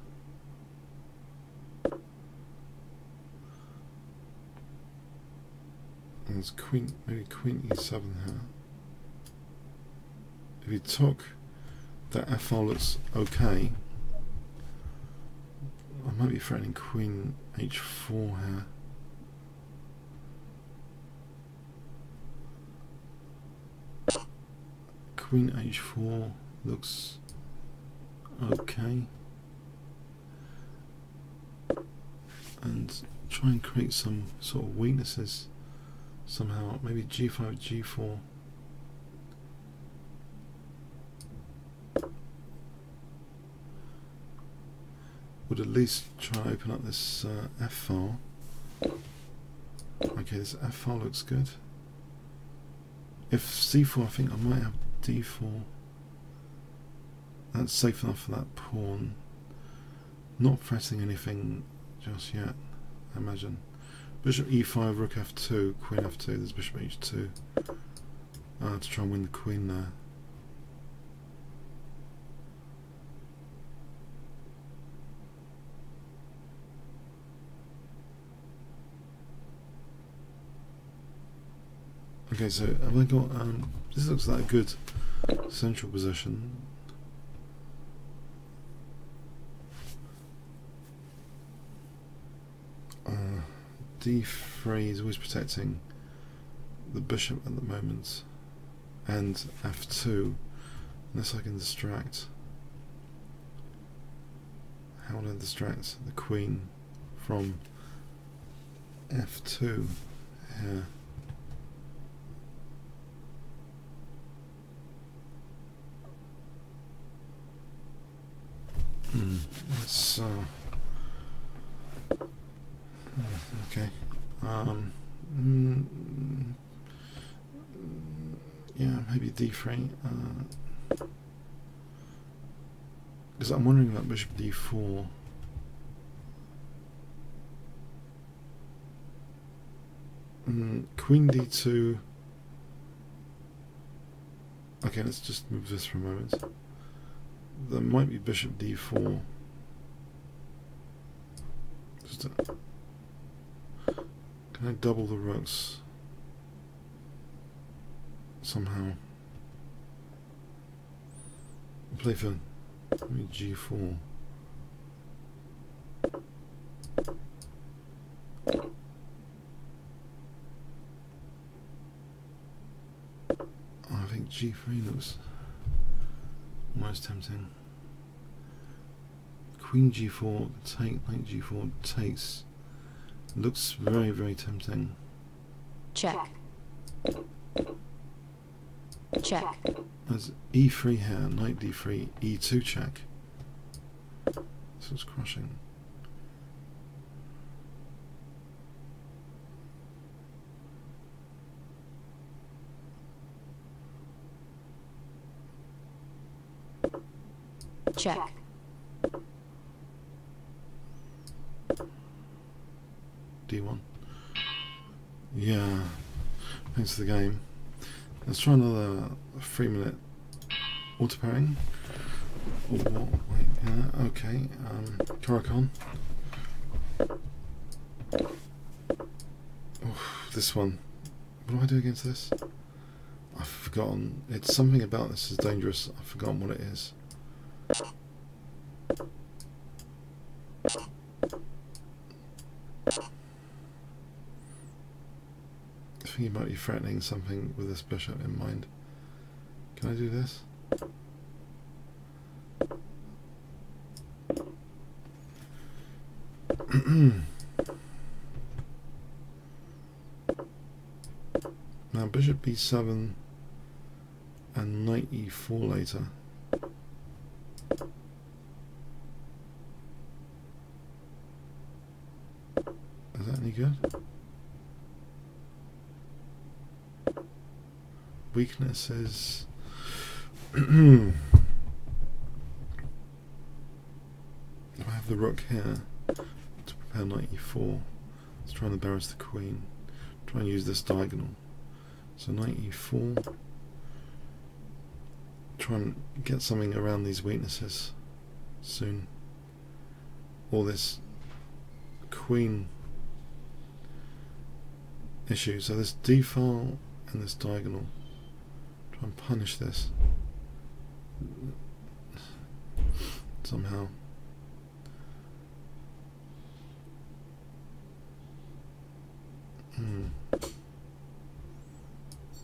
And there's queen, maybe queen e7 here. If you took that f file looks okay. I might be threatening queen h4 here. Queen h4 looks okay. And try and create some sort of weaknesses somehow. Maybe g5, g4. Would at least try to open up this f file. Okay, this f file looks good. If c4, I think I might have d4. That's safe enough for that pawn. Not pressing anything just yet, I imagine. Bishop e5, rook f2, queen f2, there's bishop h2. To try and win the queen there. Okay, so have I got, this looks like a good central position. D3 is always protecting the bishop at the moment, and f2, unless I can distract. How would I distract the queen from f2 here? Let's okay. Yeah, maybe d3. Because I'm wondering about bishop d4. Queen d2. Okay, let's just move this for a moment. There might be bishop d4. Just can I double the rooks somehow? Play for maybe g4. I think g3 looks almost tempting. Queen g4, take, knight g4 takes. Looks very, very tempting. Check. Check. There's e3 here, knight d3, e2 check. So it's crushing. Check. D1. Yeah. Thanks for the game. Let's try another 3-minute auto pairing. Wait, yeah, okay. Carro-Kann. this one. What do I do against this? I've forgotten. It's something about this is dangerous. I've forgotten what it is. I think you might be threatening something with this bishop in mind. Can I do this? Now bishop b7 and knight e4 later. Is that any good? Weakness is if I have the rook here to prepare knight e4, let's try and embarrass the queen. Try and use this diagonal. So knight e4. Try and get something around these weaknesses soon. All this queen issue. So this d file and this diagonal. Try and punish this somehow.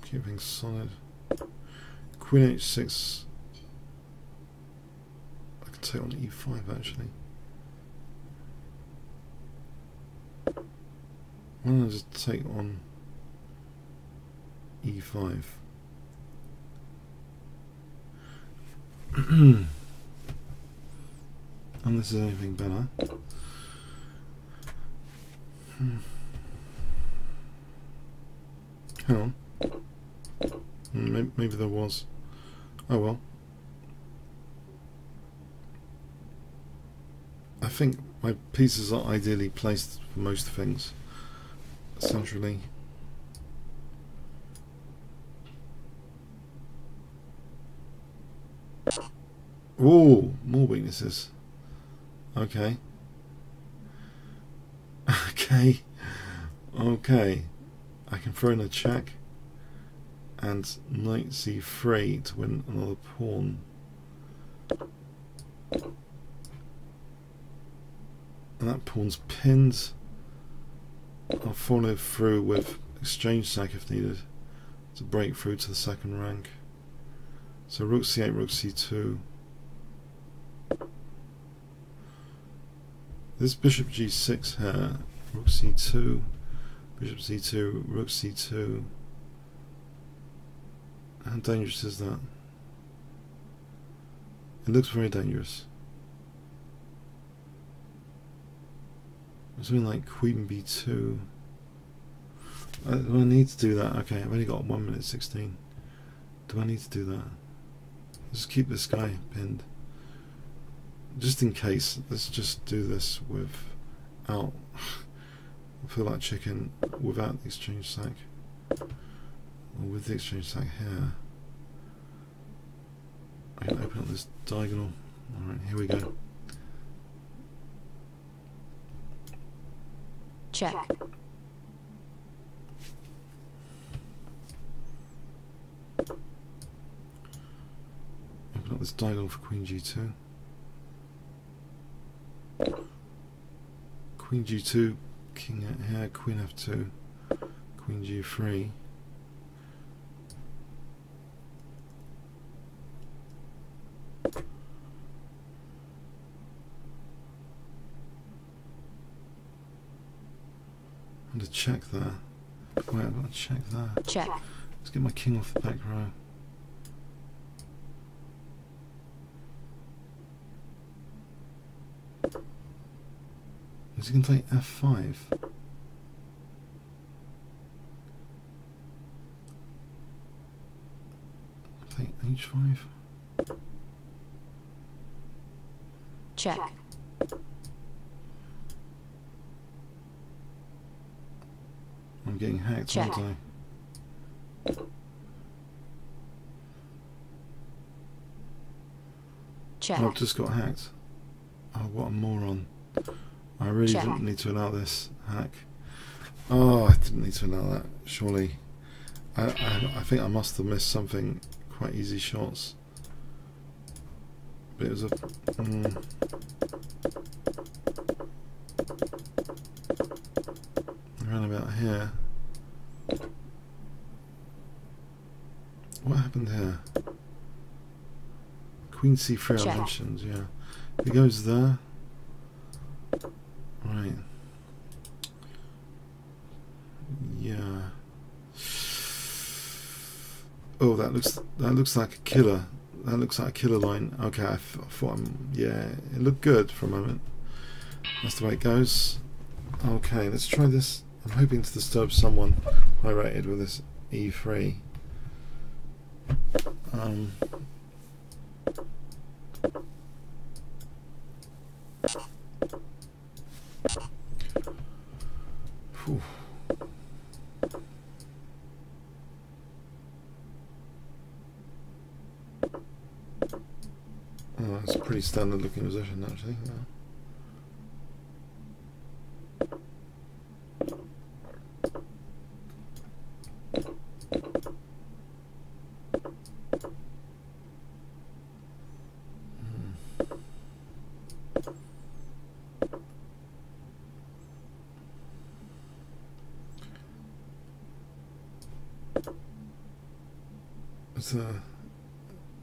Keep things solid. Queen h6. I can take on e5 actually. Why don't I just take on e5? Unless there's anything better. Hang on. Maybe there was. Oh well. I think my pieces are ideally placed for most things. Centrally. Ooh, more weaknesses. Okay. Okay. Okay. I can throw in a check and knight c3 to win another pawn. And that pawn's pinned. I'll follow through with exchange sack if needed to break through to the second rank. So rook c8, rook c2. This bishop g6 here, rook c2, bishop c2, rook c2. How dangerous is that? It looks very dangerous. Something like queen b2. Do I need to do that? Okay, I've only got 1 minute 16. Do I need to do that? Just keep this guy pinned. Just in case, let's just do this without. I feel like chicken without the exchange sack. Or with the exchange sack here. I can open up this diagonal. Alright, here we go. Check. Open up this diagonal for queen g2. Queen g2, king out here, queen f2, queen g3. I'm going to check there. Wait, I've got to check there. Check. Let's get my king off the back row. Is he going to take f5? Take h5? Check. I'm getting hacked, Check. aren't I? Check. Oh, I've just got hacked. Oh, what a moron. I really Check. didn't need to allow this hack. Oh, I didn't need to allow that, surely. I think I must have missed something. Quite easy shots. But it was a... around about here. What happened here? Queen C3 I mentioned, yeah. He goes there. Right. Yeah. Oh, that looks like a killer. That looks like a killer line. Okay, I thought yeah, it looked good for a moment. That's the way it goes. Okay, let's try this. I'm hoping to disturb someone high rated with this E3. Whew. Oh, that's a pretty standard looking position actually. Yeah.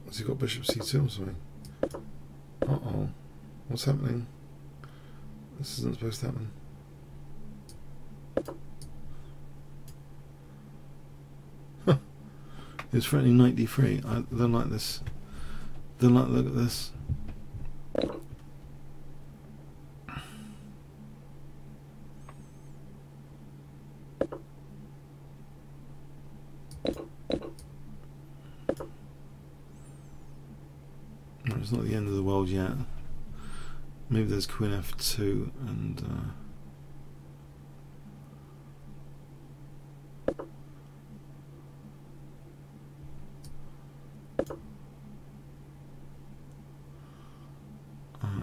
Has he got bishop c2 or something? Uh-oh. What's happening? This isn't supposed to happen. Huh. It's threatening knight d3. I don't like this. Don't like the look at this. It's not the end of the world yet. Maybe there's queen f2 and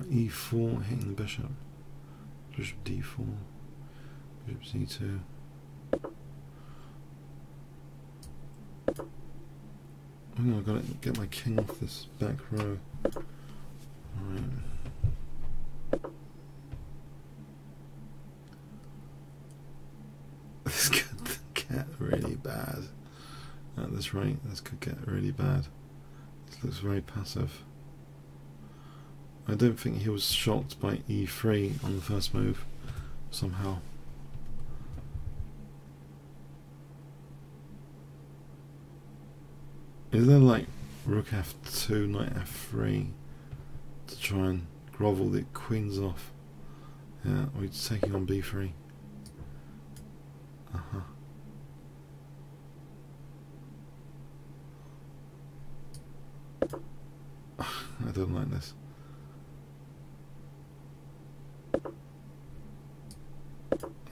e4 hitting the bishop. Bishop d4. Bishop c2. I think I've got to get my king off this back row. Right. This could get really bad. At this rate, this could get really bad. This looks very passive. I don't think he was shocked by e3 on the first move, somehow. Is there like rook f2, knight f3 to try and grovel the queens off? Yeah, or he's taking on b3. I don't like this.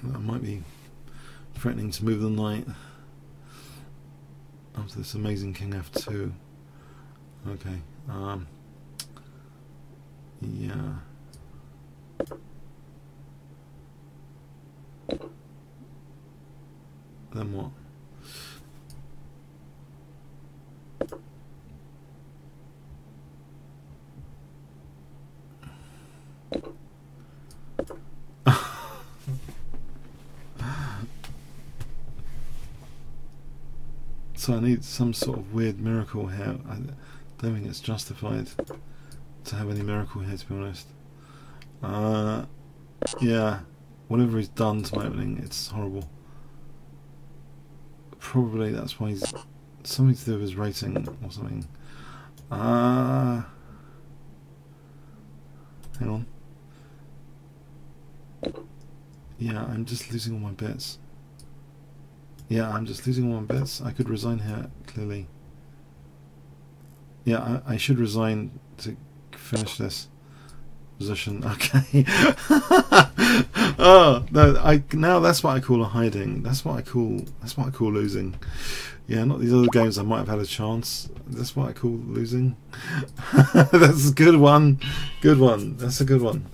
I might be threatening to move the knight after this amazing king f2. Okay. Yeah. Then what? So I need some sort of weird miracle here. I don't think it's justified to have any miracle here, to be honest. Yeah, whatever he's done to my opening, it's horrible. Probably that's why he's something to do with his rating or something. Hang on. Yeah, I'm just losing all my bits. Yeah, I'm just losing all my bits. I could resign here, clearly. Yeah, I should resign to finish this position. Okay. Oh no! Now that's what I call a hiding. That's what I call losing. Yeah, not these other games I might have had a chance. That's what I call losing. That's a good one. Good one. That's a good one.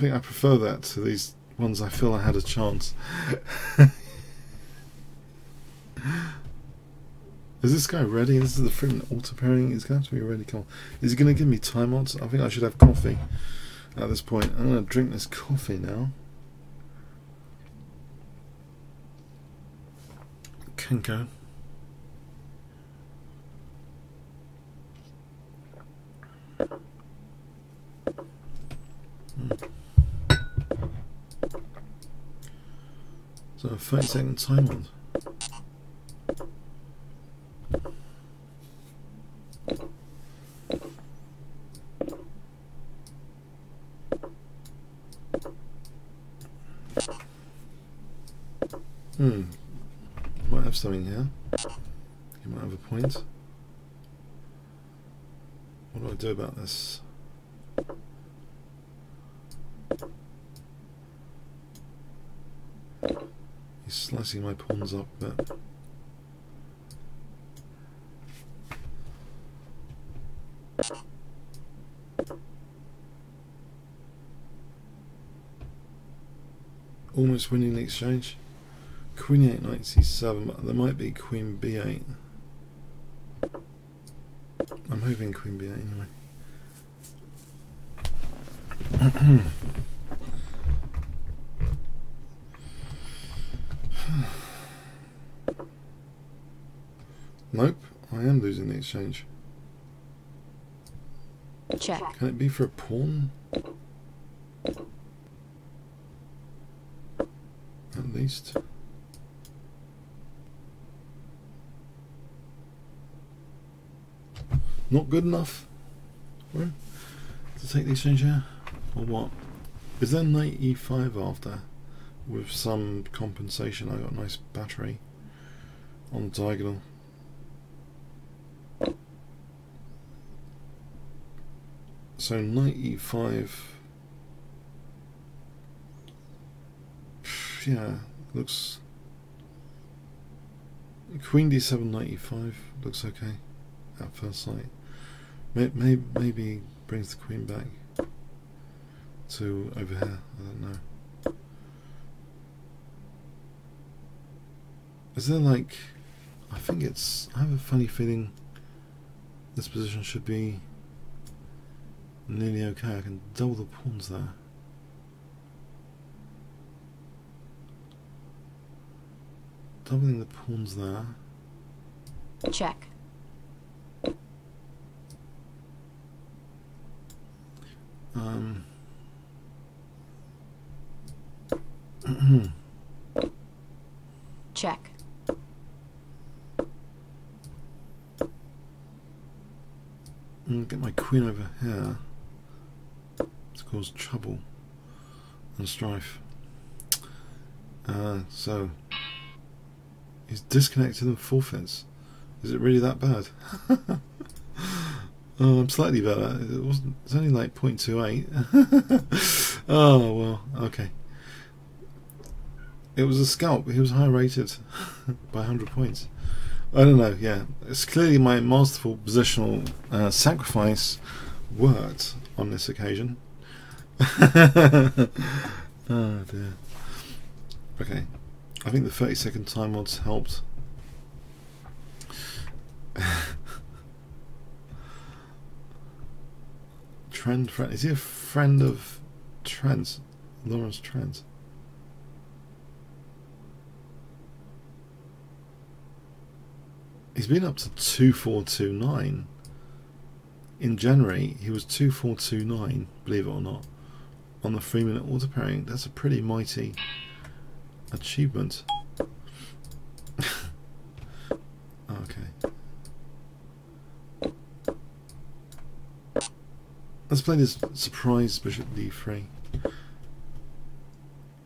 think I prefer that to these ones I feel I had a chance. Is this guy ready? This is the freaking auto pairing. He's going to have to be ready. Come on. Is he going to give me timeouts? I think I should have coffee at this point. I'm going to drink this coffee now. Kenko. So a 30-second timeout. Might have something here. You might have a point. What do I do about this? He's slicing my pawns up a bit. Almost winning the exchange. Queen 8, knight c7, but there might be queen b8. I'm hoping queen b8 anyway. Nope, I am losing the exchange. Check. Can it be for a pawn? At least. Not good enough to take the exchange here? Or what? Is there knight e5 after? With some compensation. I got a nice battery on the diagonal. So knight e5. Yeah, looks. Queen d7, knight e5 looks okay at first sight. Maybe brings the queen back to over here. I don't know. Is there like? I think it's. I have a funny feeling this position should be nearly okay. I can double the pawns there. Doubling the pawns there. Check. Check. Get my queen over here to cause trouble and strife. So he's disconnected and forfeits. Is it really that bad? Oh, I'm slightly better. It wasn't. It's only like 0.28. Oh well, okay. It was a scalp. He was high rated by 100 points. I don't know. Yeah, it's clearly my masterful positional sacrifice worked on this occasion. Oh dear. Okay, I think the 30-second time mods helped. Trend friend, is he a friend of Trent? Lawrence Trent? He's been up to 2429. In January, he was 2429, believe it or not, on the 3-minute auto pairing. That's a pretty mighty achievement. Okay. Let's play this surprise bishop d3.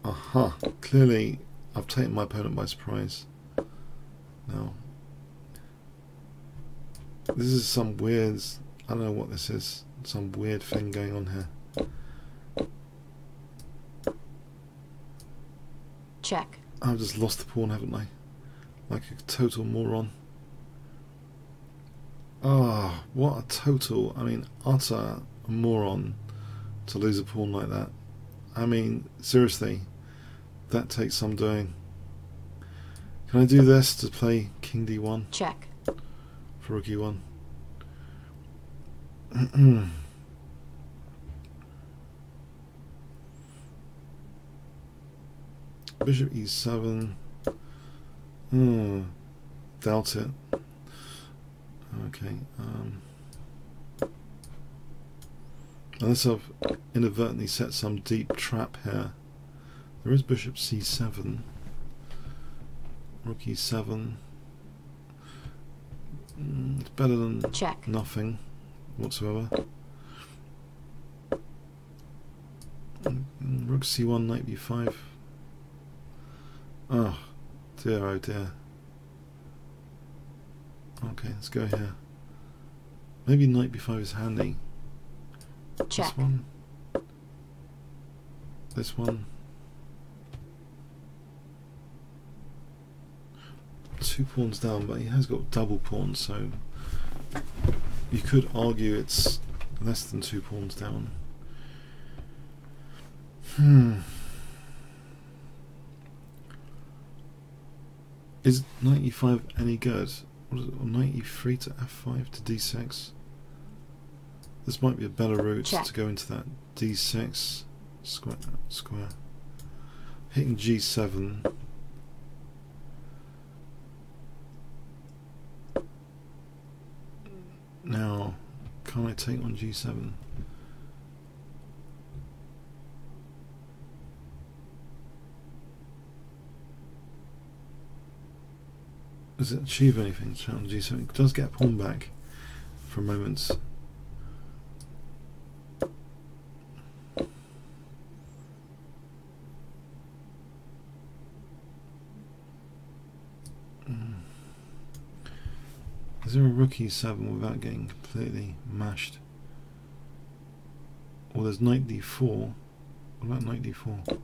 Aha! Clearly, I've taken my opponent by surprise. Now, this is some weird. I don't know what this is. Some weird thing going on here. Check. I've just lost the pawn, haven't I? Like a total moron. Ah, what a total, I mean, utter moron to lose a pawn like that. I mean, seriously, that takes some doing. Can I do this to play King D1? Check. For Rook E1. Bishop E7. Doubt it. Okay. Unless I've inadvertently set some deep trap here. There is Bishop C7. Rook E7. It's better than Check. nothing whatsoever. Rook C1, Knight B5. Oh dear, oh dear. Okay, let's go here. Maybe Knight B5 is handy. Check. This one. This one. 2 pawns down, but he has got double pawns, so you could argue it's less than 2 pawns down. Is Knight E5 any good? What is it? Knight E3 to F5 to D6? This might be a better route to go into that D6 square. Hitting G7. Now, can I take on G7? Does it achieve anything? On G7 it does get a pawn back for moments. Is there a Rook E7 without getting completely mashed? Or there's Knight D4. What about Knight D4?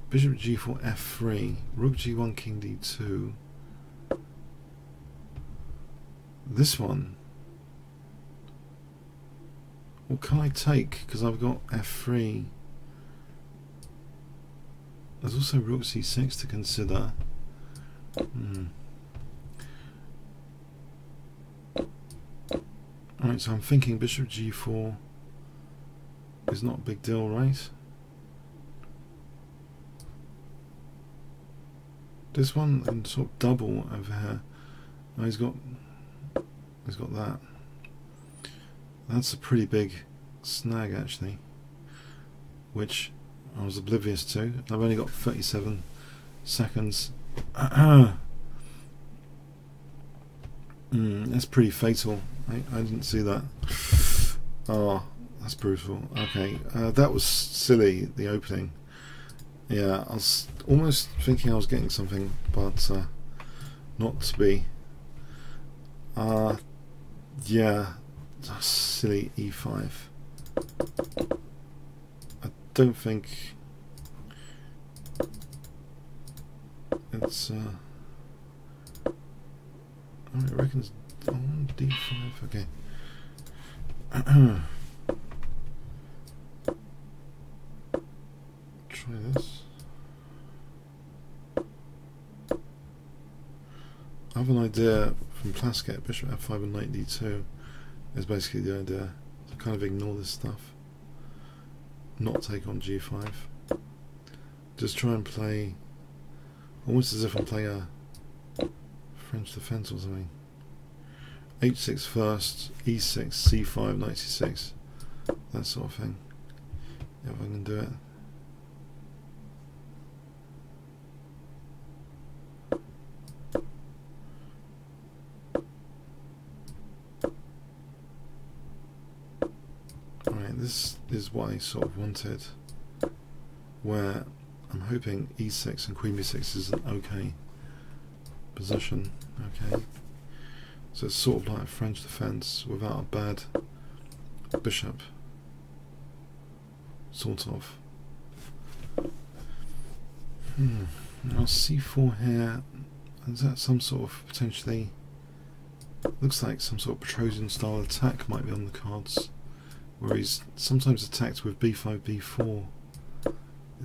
Bishop G4 F3. Rook G1 King D2. This one. What can I take? Because I've got F3. There's also Rook C6 to consider. Alright, so I'm thinking Bishop G4 is not a big deal, right? This one can sort of double over here. Oh, he's got that. That's a pretty big snag actually, which I was oblivious to. I've only got 37 seconds. That's pretty fatal. I didn't see that. Oh, that's brutal. Okay, that was silly, the opening. Yeah, I was almost thinking I was getting something, but not to be. Yeah, silly E5. I don't think it's I reckon it's on D5. Okay. Try this. I have an idea from Plaskett. Bishop F5 and Knight D2 is basically the idea. So kind of ignore this stuff. Not take on G5. Just try and play almost as if I'm playing a French defense or something. H6 first, E6, C5, Knight C6, that sort of thing. Yeah, if I can do it. Alright, this is what I sort of wanted, where I'm hoping E6 and Queen B6 is an okay position. Okay, so it's sort of like a French defense without a bad bishop, sort of. Now C4 here. Is that some sort of potentially? Looks like some sort of Petrosian style attack might be on the cards where he's sometimes attacked with b5, b4.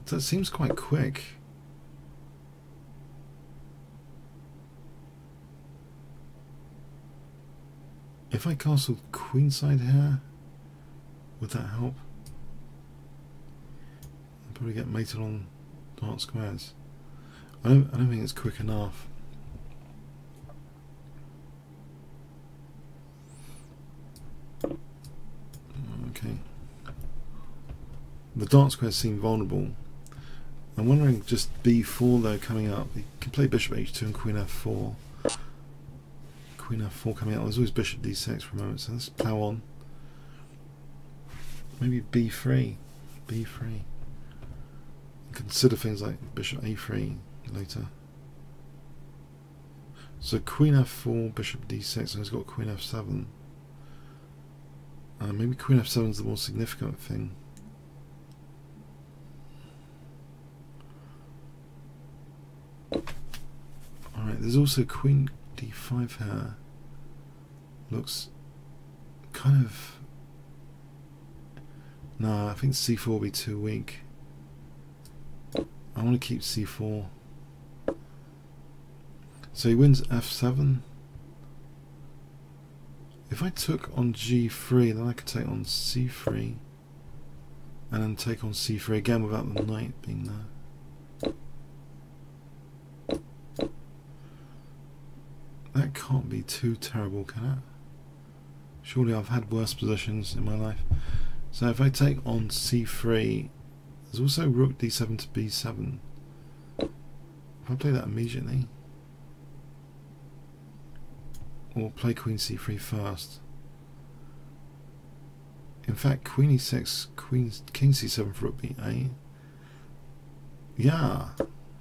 That seems quite quick. If I castled queenside here, would that help? I'll probably get mated on dark squares. I don't think it's quick enough. Okay. The dark squares seem vulnerable. I'm wondering just b4 though coming up. You can play bishop h2 and queen f4. Queen f4 coming out. There's always bishop d6 for a moment, so let's plow on. Maybe b3. b3. Consider things like bishop a3 later. So queen f4, bishop d6, and he's got queen f7. Maybe queen f7 is the more significant thing. Alright, there's also queen d5 here. Looks kind of... No, I think c4 will be too weak. I want to keep c4. So he wins f7. If I took on g3, then I could take on c3 and then take on c3 again without the knight being there. That can't be too terrible, can it? Surely I've had worse positions in my life. So if I take on c3, there's also rook d7 to b7. If I play that immediately, or play queen c3 first. In fact, queen e6, king c7 for rook b8. Yeah,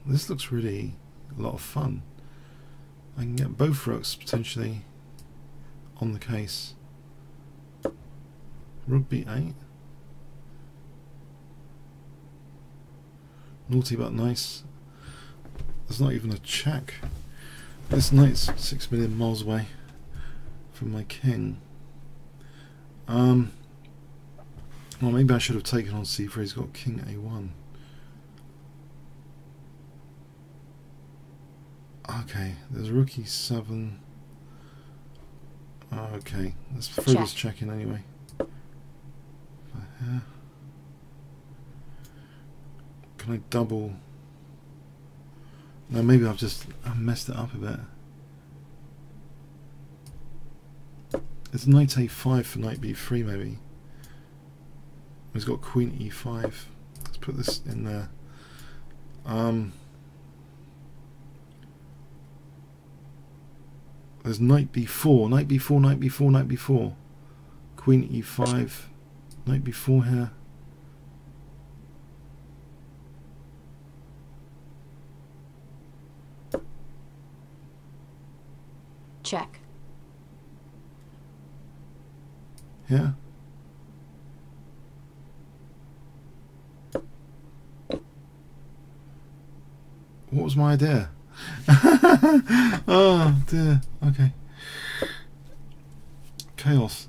this looks really a lot of fun. I can get both rooks potentially on the case. Rook b8. Naughty but nice. There's not even a check. This knight's 6 million miles away from my king. Well, maybe I should have taken on c3. He's got king a1. Okay, there's rook e7. Okay, let's throw this check in anyway. Here. Can I double? No, maybe I've messed it up a bit. It's knight a5 for knight b3 maybe. He's got queen e5. Let's put this in there. There's knight b4, knight b4, knight b4, knight b4. Queen e5, knight b4 here. Check. Yeah. What was my idea? Oh dear. Okay. Chaos.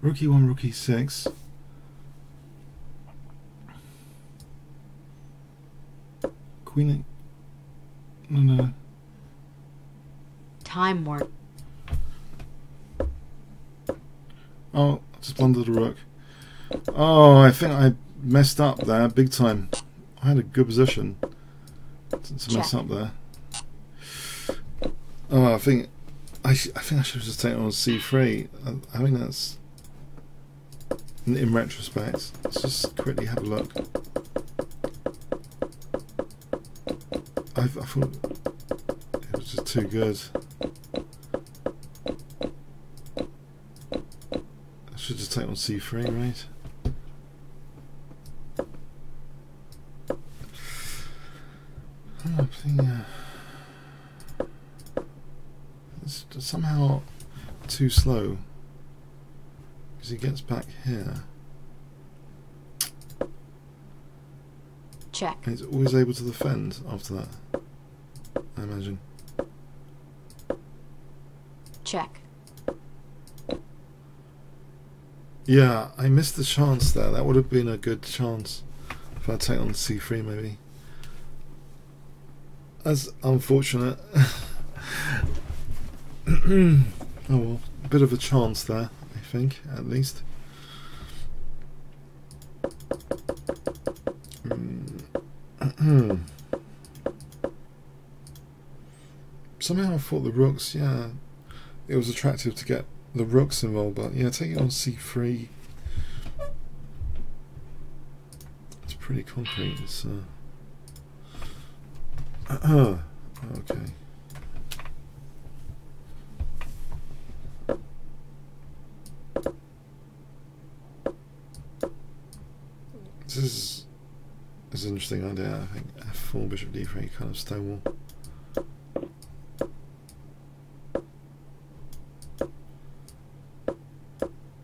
Rook e1, rook e6. Queen. No. Time work. Oh, I just blundered a rook. Oh, I think I messed up there big time. I had a good position to mess up there. Oh, I think I should have just taken on c3. I think that's in retrospect. Let's just quickly have a look. I thought it was just too good. I should just take on c3, right? Somehow too slow because he gets back here. Check. And he's always able to defend after that, I imagine. Check. Yeah, I missed the chance there. That would have been a good chance if I'd taken on c3 maybe. That's unfortunate. Oh well, a bit of a chance there, I think, at least. Somehow I thought the rooks, yeah, it was attractive to get the rooks involved, but yeah, taking on c3, it's pretty concrete. It's okay. This is an interesting idea, I think. F4, bishop d3, kind of stonewall.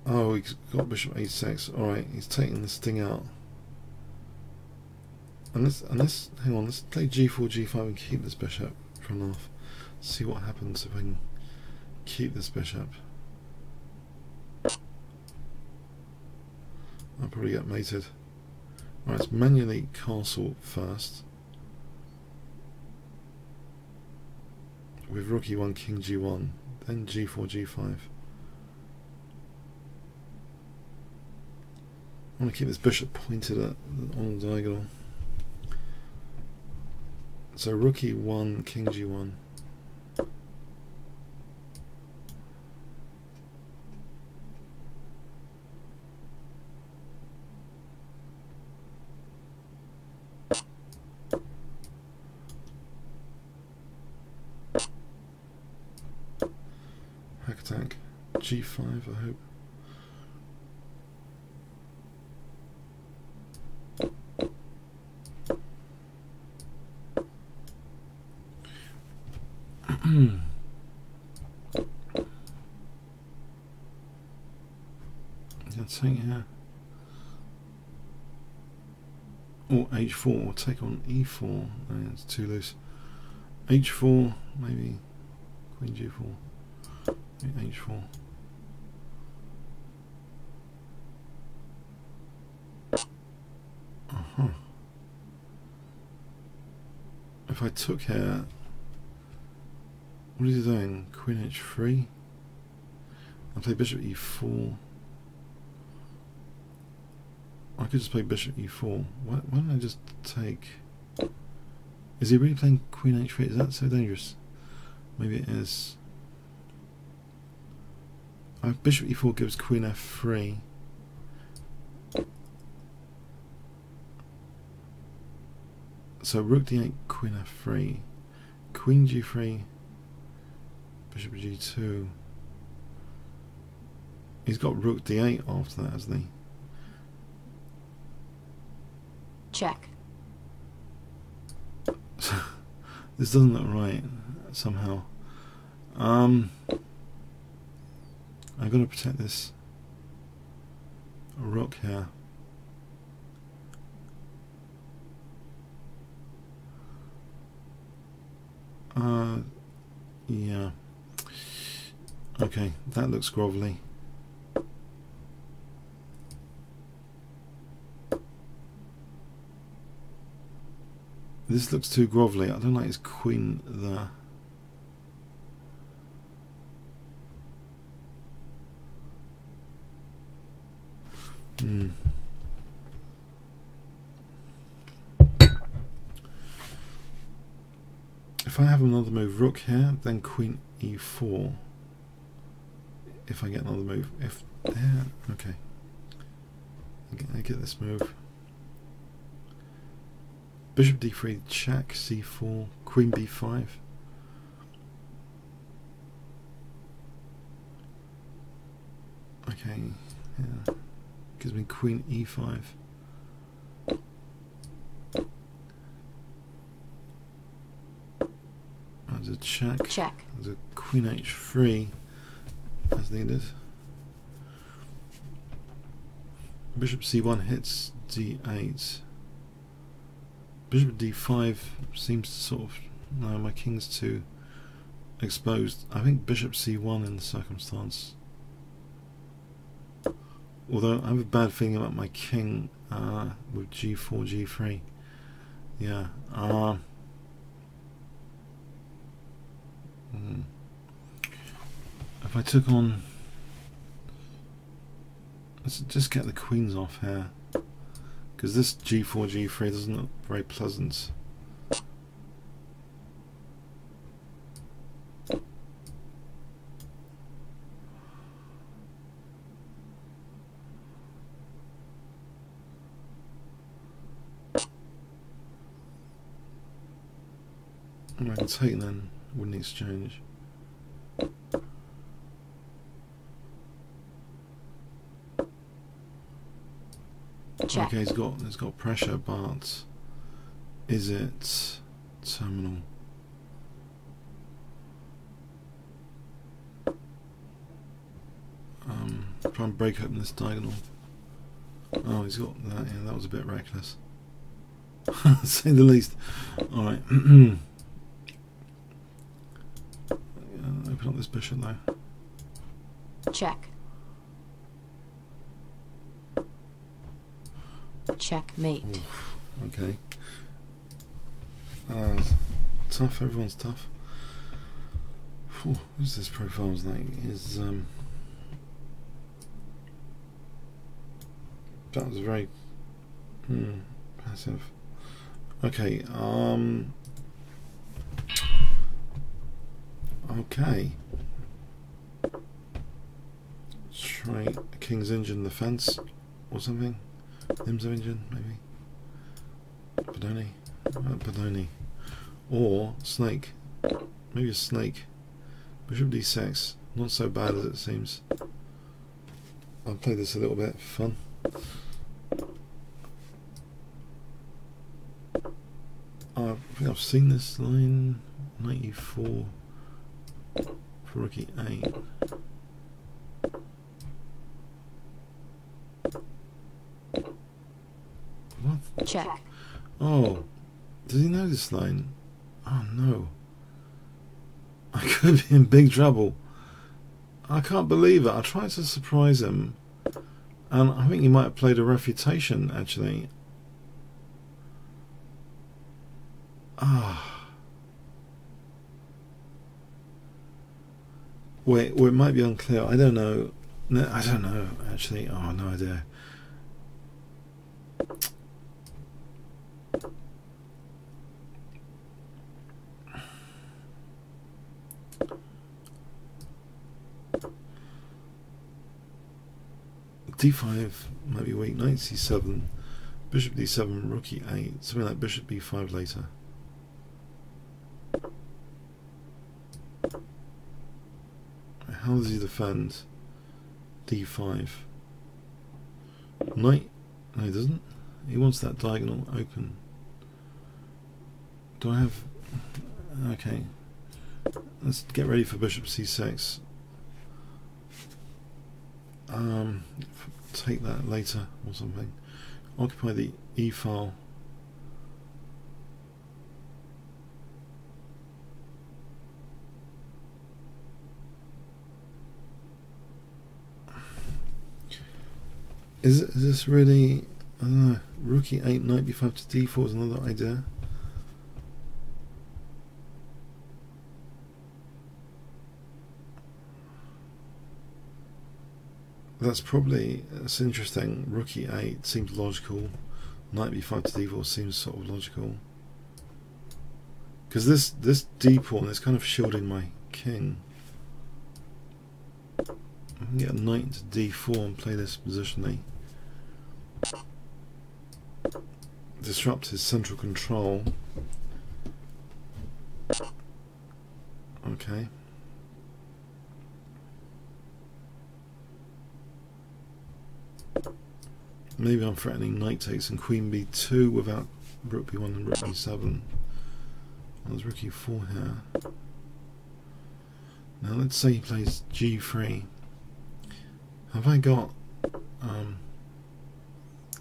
Oh, he's got bishop a6. Alright, he's taking this thing out. And let's hang on, let's play g4, g5 and keep this bishop for an off. See what happens if I can keep this bishop. I'll probably get mated. Alright, let's manually castle first. With rook e1, king g1, then g4, g5. I want to keep this bishop pointed at on the diagonal. So rook e1, king g1. Hack attack. g5, I hope. Let's hang here. Or h4, we'll take on e4. No, it's too loose. h4, maybe queen g4. Maybe h4. If I took here, what is he doing? Queen h3. I'll play bishop e4. I could just play bishop e4. Why don't I just take... Is he really playing queen h3? Is that so dangerous? Maybe it is. Bishop e4 gives queen f3. So rook d8, queen f3. Queen g3. Bishop g2. He's got rook d8 after that, hasn't he? Check. This doesn't look right somehow. I've got to protect this rook here. Yeah. Okay, that looks grovelly. This looks too grovelly. I don't like his queen there. If I have another move, rook here, then queen e4. If I get another move, if there, okay. I get this move. Bishop d3, check, c4, queen b5. Okay, yeah. Gives me queen e5. There's a check. Check. There's a queen h3. There's as needed. Bishop c1 hits d8. Bishop d5 seems to sort of... No, my king's too exposed. I think bishop c1 in the circumstance. Although I have a bad feeling about my king with g4, g3. Yeah. If I took on... Let's just get the queens off here. Because this g4, g3 doesn't look very pleasant. I can take then, wouldn't exchange. Check. Okay, it's got pressure, but is it terminal? Try and break open this diagonal. Oh, he's got that. Yeah, that was a bit reckless, to say the least. All right. Open up this bishop though. Check. Checkmate. Oof, okay. Tough. Everyone's tough. What's this profile's like? Is that was very passive. Okay. Okay. Try a King's Engine defense or something. Limbs of Engine, maybe. Padoni. Or snake. Maybe a snake. Bishop d6. Not so bad as it seems. I'll play this a little bit for fun. I think I've seen this line. 94 for rook e8. What? Check. Oh, does he know this line? Oh no. I could be in big trouble. I can't believe it. I tried to surprise him, and I think he might have played a refutation actually. Wait, well, it might be unclear. I don't know. No, I don't know actually. Oh, no idea. d5 might be weak. Knight c7, bishop d7, rook e8, something like bishop b5 later. How does he defend d5? Knight? No, he doesn't. He wants that diagonal open. Do I have... Okay. Let's get ready for bishop c6. Take that later or something. Occupy the e file. Is this really? I don't know. Rook e8, knight b5 to d4 is another idea. That's interesting. Rook e8 seems logical. Knight b5 to d4 seems sort of logical. Because this d pawn is kind of shielding my king. I can get a knight to d4 and play this positionally. Disrupt his central control. Okay. Maybe I'm threatening knight takes and queen b2 without rook b1 and rook b7. There's rook e4 here. Now let's say he plays g3. Have I got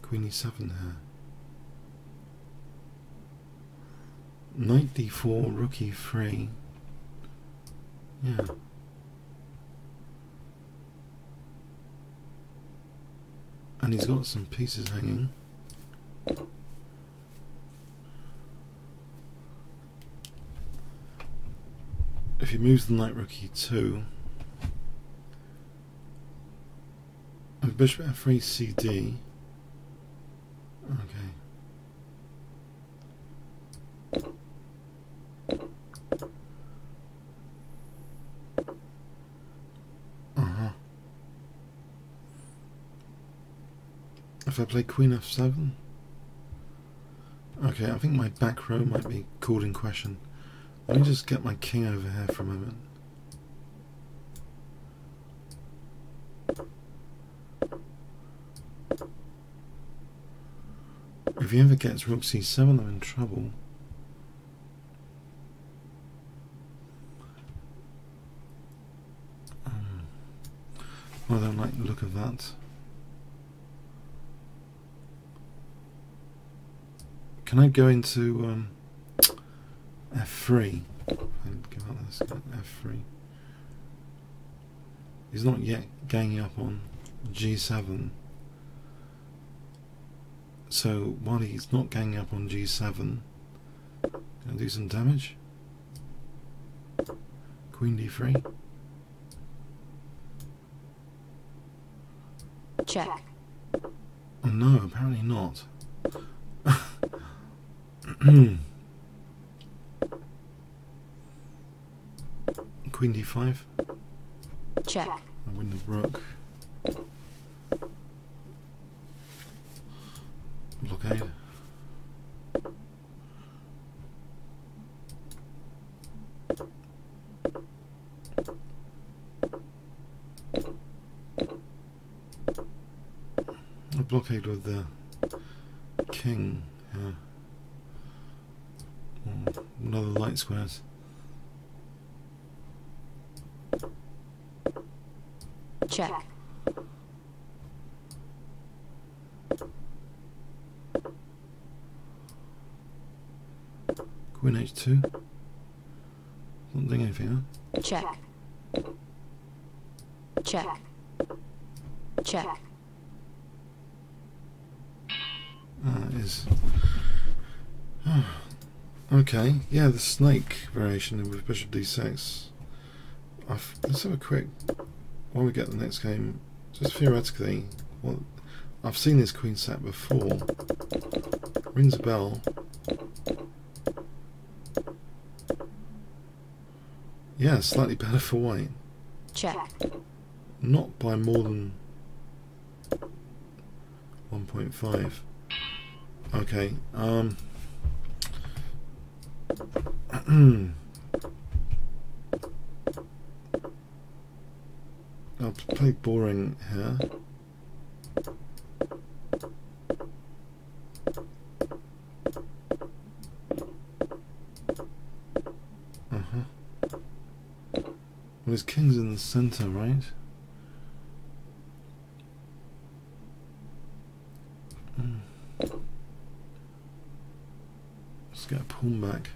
Queen E7 here? Knight D4, Rook E3. Yeah. And he's got some pieces hanging. If he moves the knight Rook E2, and bishop F3 CD. Okay. If I play Queen F7, okay, I think my back row might be called in question. Let me just get my king over here for a moment. If he ever gets Rook C7, I'm in trouble. I don't like the look of that. Can I go into F3? Give out this F3. He's not yet ganging up on G7. So while he's not ganging up on G7, can I do some damage? Queen D3. Check. Oh no, apparently not. Queen D5. Check. I win the rook. Blockade. A blockade with the king. Yeah. Oh, another light squares. Check. Queen H2. Not doing anything, huh? Check. Check. Check. That is. Okay, yeah, the snake variation with Bishop D6. Let's have a quick. While we get the next game, just theoretically, well, I've seen this queen set before. Rings a bell. Yeah, slightly better for white. Check. Not by more than 1.5. Okay. I'll play boring here. Well, his king's in the center, right? Let's get a pawn back.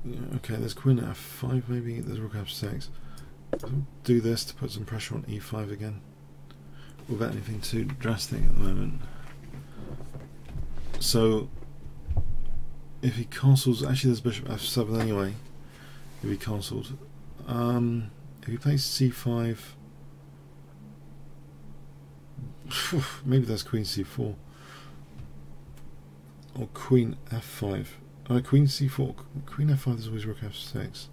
Yeah, okay, there's Queen at F5 maybe, there's Rook F6. So do this to put some pressure on E5 again, without anything too drastic at the moment. So, if he castles, actually there's Bishop F7 anyway, if he castled. If he plays C5, maybe that's Queen C4. Or Queen F5. Queen C4. Queen F5 is always Rook F6.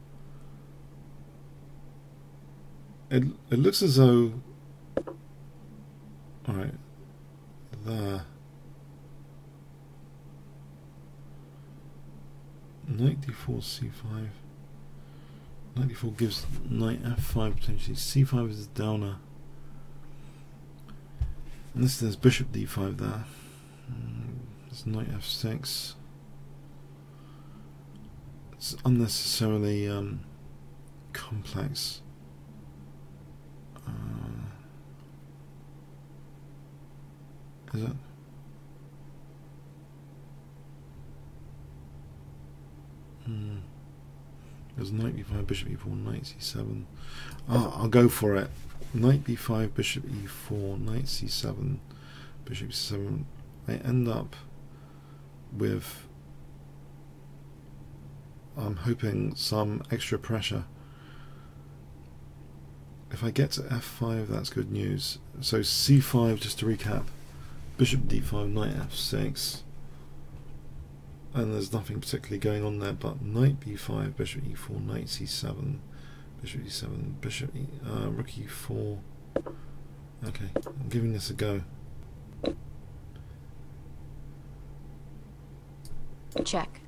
It looks as though Alright, there. Knight d4, c5. Knight d4 gives knight f5 potentially. c5 is a downer. Unless there's bishop d5 there. There's knight f6. It's unnecessarily complex. Is it? There's knight b5, bishop e4, knight c7. I'll go for it. Knight b5, bishop e4, knight c7, bishop c7. I end up with, I'm hoping, some extra pressure. If I get to f5, that's good news. So c5, just to recap, bishop d5, knight f6. And there's nothing particularly going on there, but knight b5, bishop e4, knight c7, bishop e7, bishop rook e4. Okay, I'm giving this a go. Check.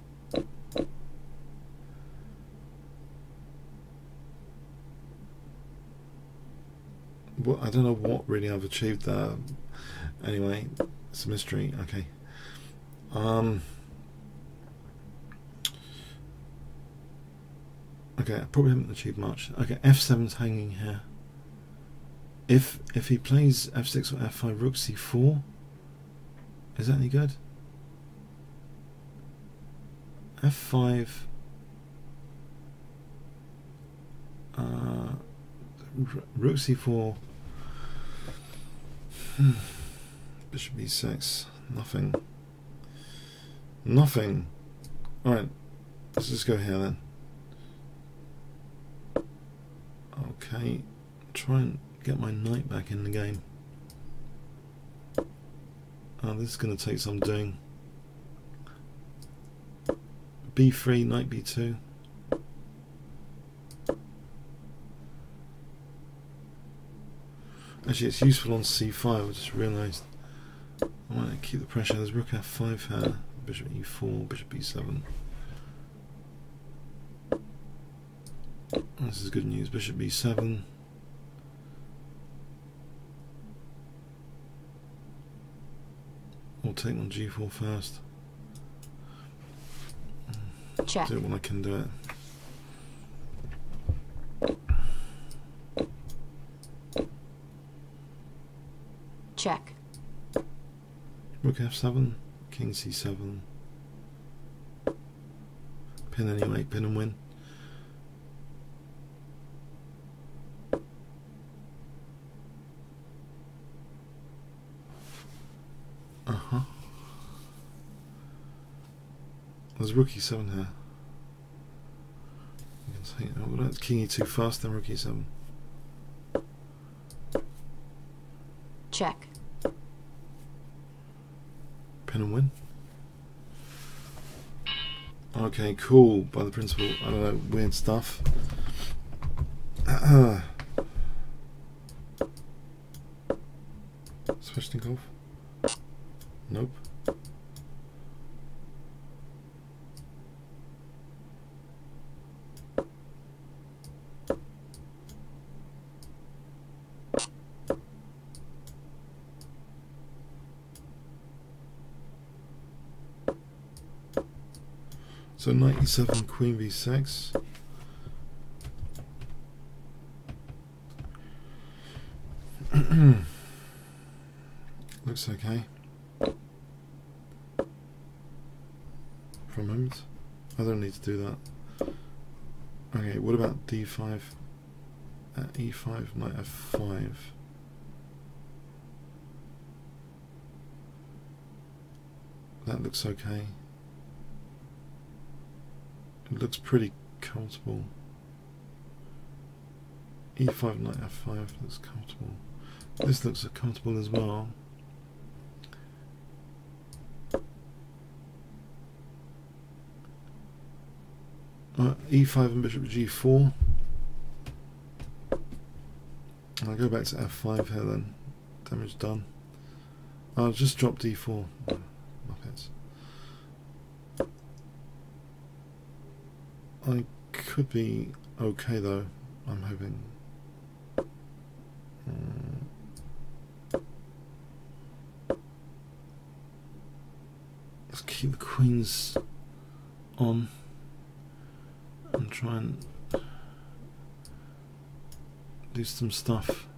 Well, I don't know what really I've achieved there. Anyway, it's a mystery. Okay. Okay, I probably haven't achieved much. Okay, f7's hanging here. If he plays f6 or f5, rook c4, is that any good? f5, rook c4, bishop e6, nothing. Nothing. Alright, let's just go here then. Okay, try and get my knight back in the game. Oh, this is going to take some doing. b3, knight b2. Actually, it's useful on c5, I just realised. I might keep the pressure. There's rook f5 here, bishop e4, bishop e7. This is good news. Bishop b7. We'll take on g4 first. Check. Do it when I can do it. Check. Rook f7, king c7. Pin anyway, pin and win. There's rook e7 here. You can say, oh, well, that's king e2 first, then rook e7. Check. Pin and win. Okay, cool. By the principle, I don't know, weird stuff. Sveshnikov? Nope. So knight e7, queen b6. Looks okay. For a moment. I don't need to do that. Okay, what about d5? At e5, knight f5. That looks okay. It looks pretty comfortable. e5, knight f5 looks comfortable. This looks comfortable as well. E5 and bishop g4. I'll go back to f5 here then. Damage done. I'll just drop d4. Muppets. I could be okay though, I'm hoping. Let's keep the queens on and try and do some stuff.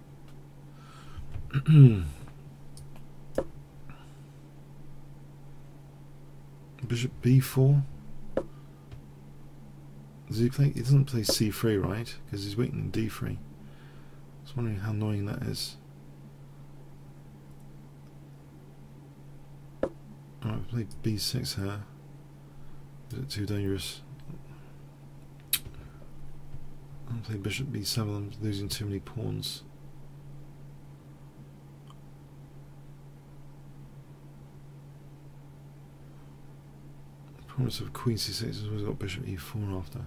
Bishop b4. Does he play? He doesn't play c3, right? Because he's weakening d3. I was wondering how annoying that is. Alright, play b6 here. Is it too dangerous? I'll play bishop b7. I'm losing too many pawns. The promise of queen c6 has always got bishop e4 after.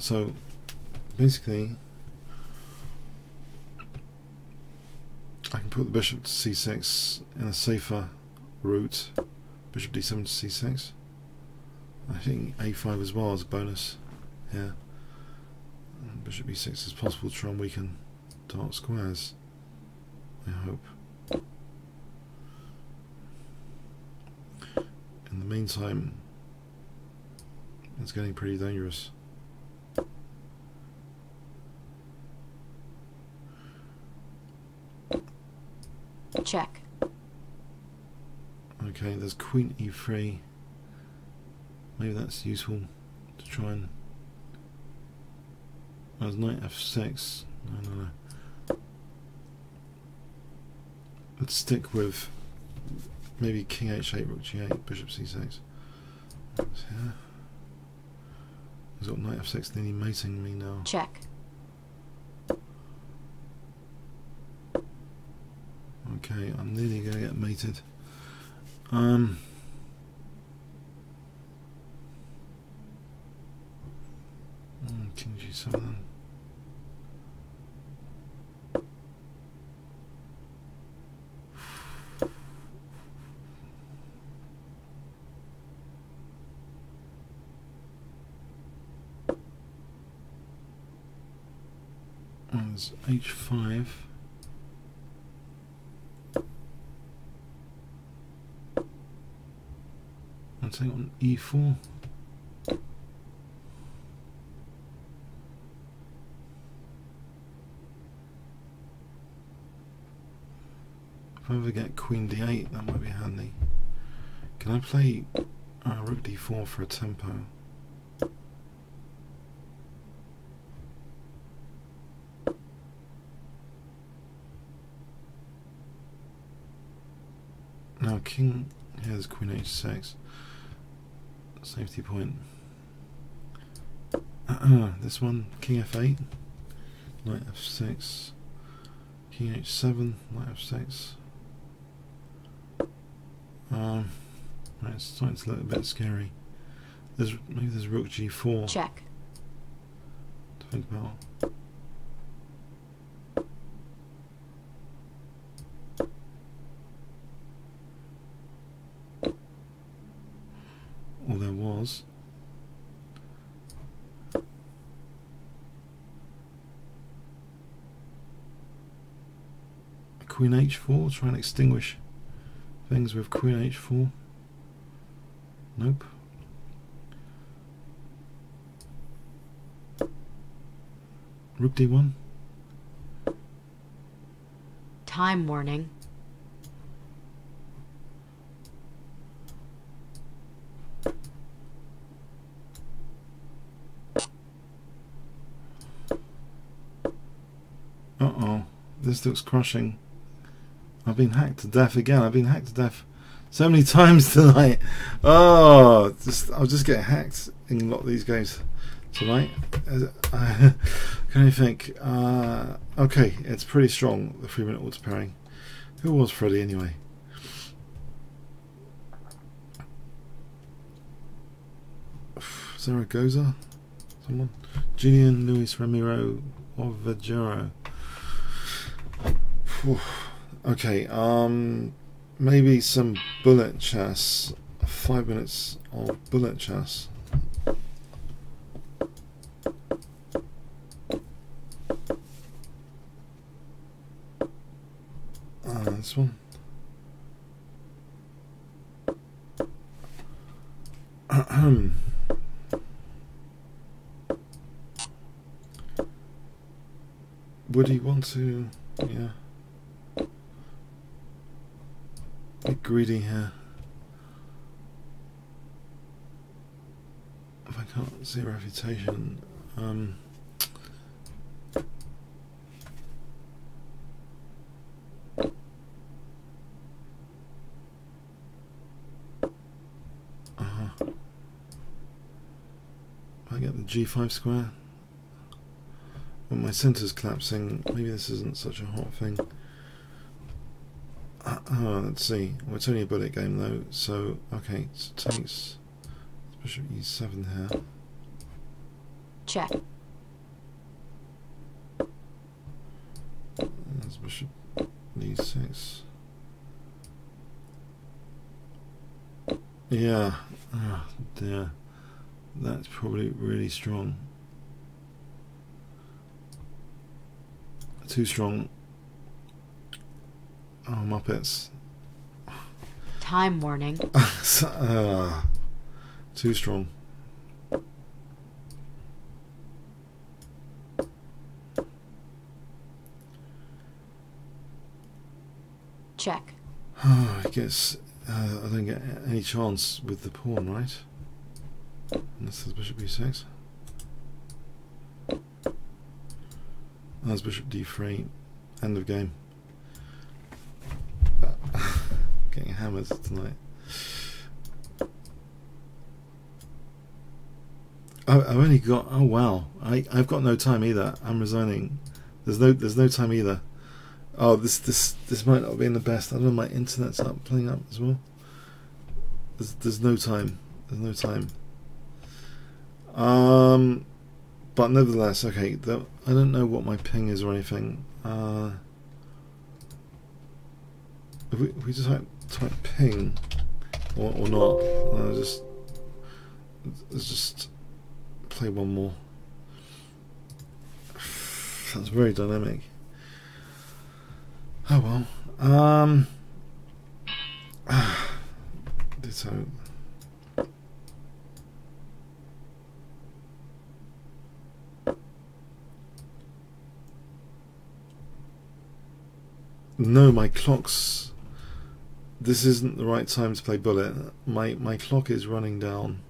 So basically I can put the bishop to c6 in a safer route. Bishop d7 to c6. I think a5 as well as a bonus here. And bishop e6 is possible to try and weaken dark squares, I hope. In the meantime, it's getting pretty dangerous. Check. Okay, there's queen e3. Maybe that's useful to try and... There's knight f6. No. Let's stick with maybe king h8, rook g8, bishop c6. That's here. He's got knight f6 nearly mating me now. Check. Okay, I'm nearly going to get mated. King g7 then. There's h5. I'll take on e4. If I ever get queen d8, that might be handy. Can I play rook d4 for a tempo? Now king, here's queen h6. Safety point. This one, king f8, knight f6, king h7, knight f6. Right, it's starting to look a bit scary. Maybe there's rook g4. Check. To think about. All there was. Queen h4, try and extinguish things with queen h4. Nope. Rook d1. Time warning. Uh-oh, this looks crushing. I've been hacked to death again. I've been hacked to death so many times tonight. Oh, I'll just get hacked in a lot of these games tonight. I can only think. Okay, it's pretty strong, the 3-minute auto pairing. Who was Freddy anyway? Zaragoza? Someone? Julian Luis Ramiro Ovejero. Okay, maybe some bullet chess. 5 minutes of bullet chess. This one. Would he want to, yeah, be greedy here? If I can't see reputation, I get the G5 square. Well, my centre's collapsing. Maybe this isn't such a hot thing. Let's see. Well, it's only a bullet game though, so okay. So it takes Bishop E7 here. Check. That's Bishop E6. Yeah. Oh dear. That's probably really strong. Too strong. Oh, Muppets. Time warning. Too strong. Check. I guess I don't get any chance with the pawn, right? Unless there's Bishop E6. That's Bishop D3. End of game. Getting hammered tonight. Oh, I've only got. Oh wow! I've got no time either. I'm resigning. There's no time either. Oh, this might not have been the best. I don't know. My internet's up, playing up as well. There's no time. There's no time. But nevertheless, okay. I don't know what my ping is or anything. If we just type ping or not, let's just play one more. That's very dynamic. Oh well. Ditto. No, my clock's. This isn't the right time to play bullet. My clock is running down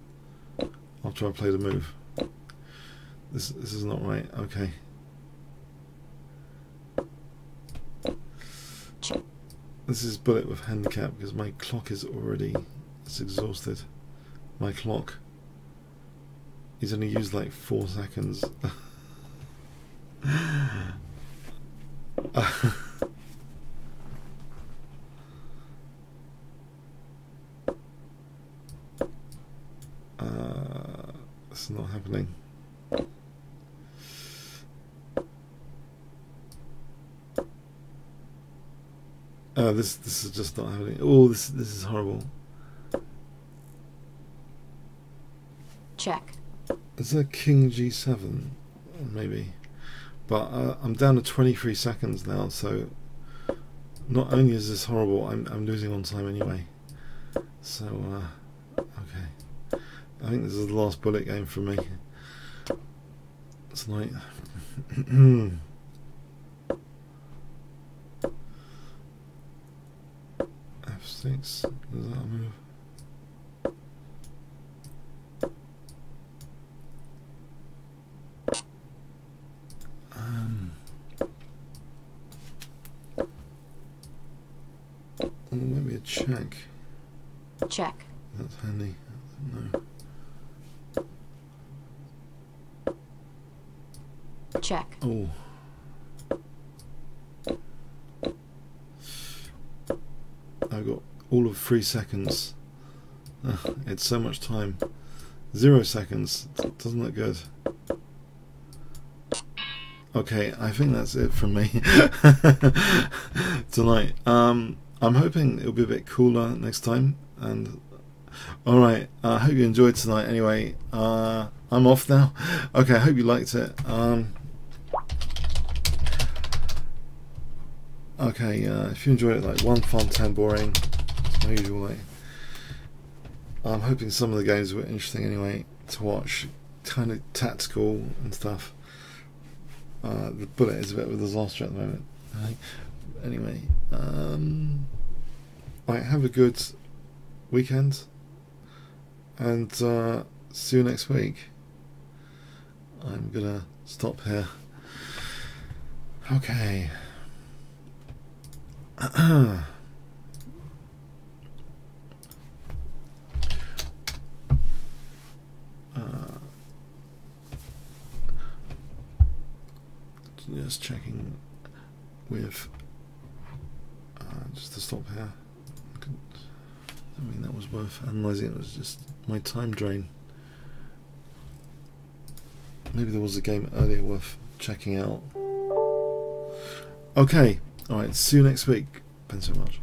after I play the move. This is not right. Okay. This is bullet with handicap because my clock is already exhausted. My clock. He's only used like 4 seconds. This is not happening. This is just not happening. Oh, this is horrible. Check. Is there King G7? Maybe. But I'm down to 23 seconds now, so not only is this horrible, I'm losing on time anyway. So okay. I think this is the last bullet game for me tonight. F6. Is that a move? Maybe a check. Check. That's handy. No. Check. Oh. I've got all of 3 seconds. It's so much time. 0 seconds. Doesn't look good. Okay, I think that's it from me tonight. I'm hoping it'll be a bit cooler next time. And alright, I hope you enjoyed tonight anyway. I'm off now. Okay, I hope you liked it. Okay, if you enjoyed it, like 1 fun, 10 boring, my usual. Like, I'm hoping some of the games were interesting anyway to watch, kind of tactical and stuff. The bullet is a bit of a disaster at the moment. Anyway, right, have a good weekend, and see you next week. I'm gonna stop here. Okay. Just checking with just to stop here. I mean, that was worth analysing. It was just my time drain. Maybe there was a game earlier worth checking out. Okay, alright, see you next week. Thanks so much.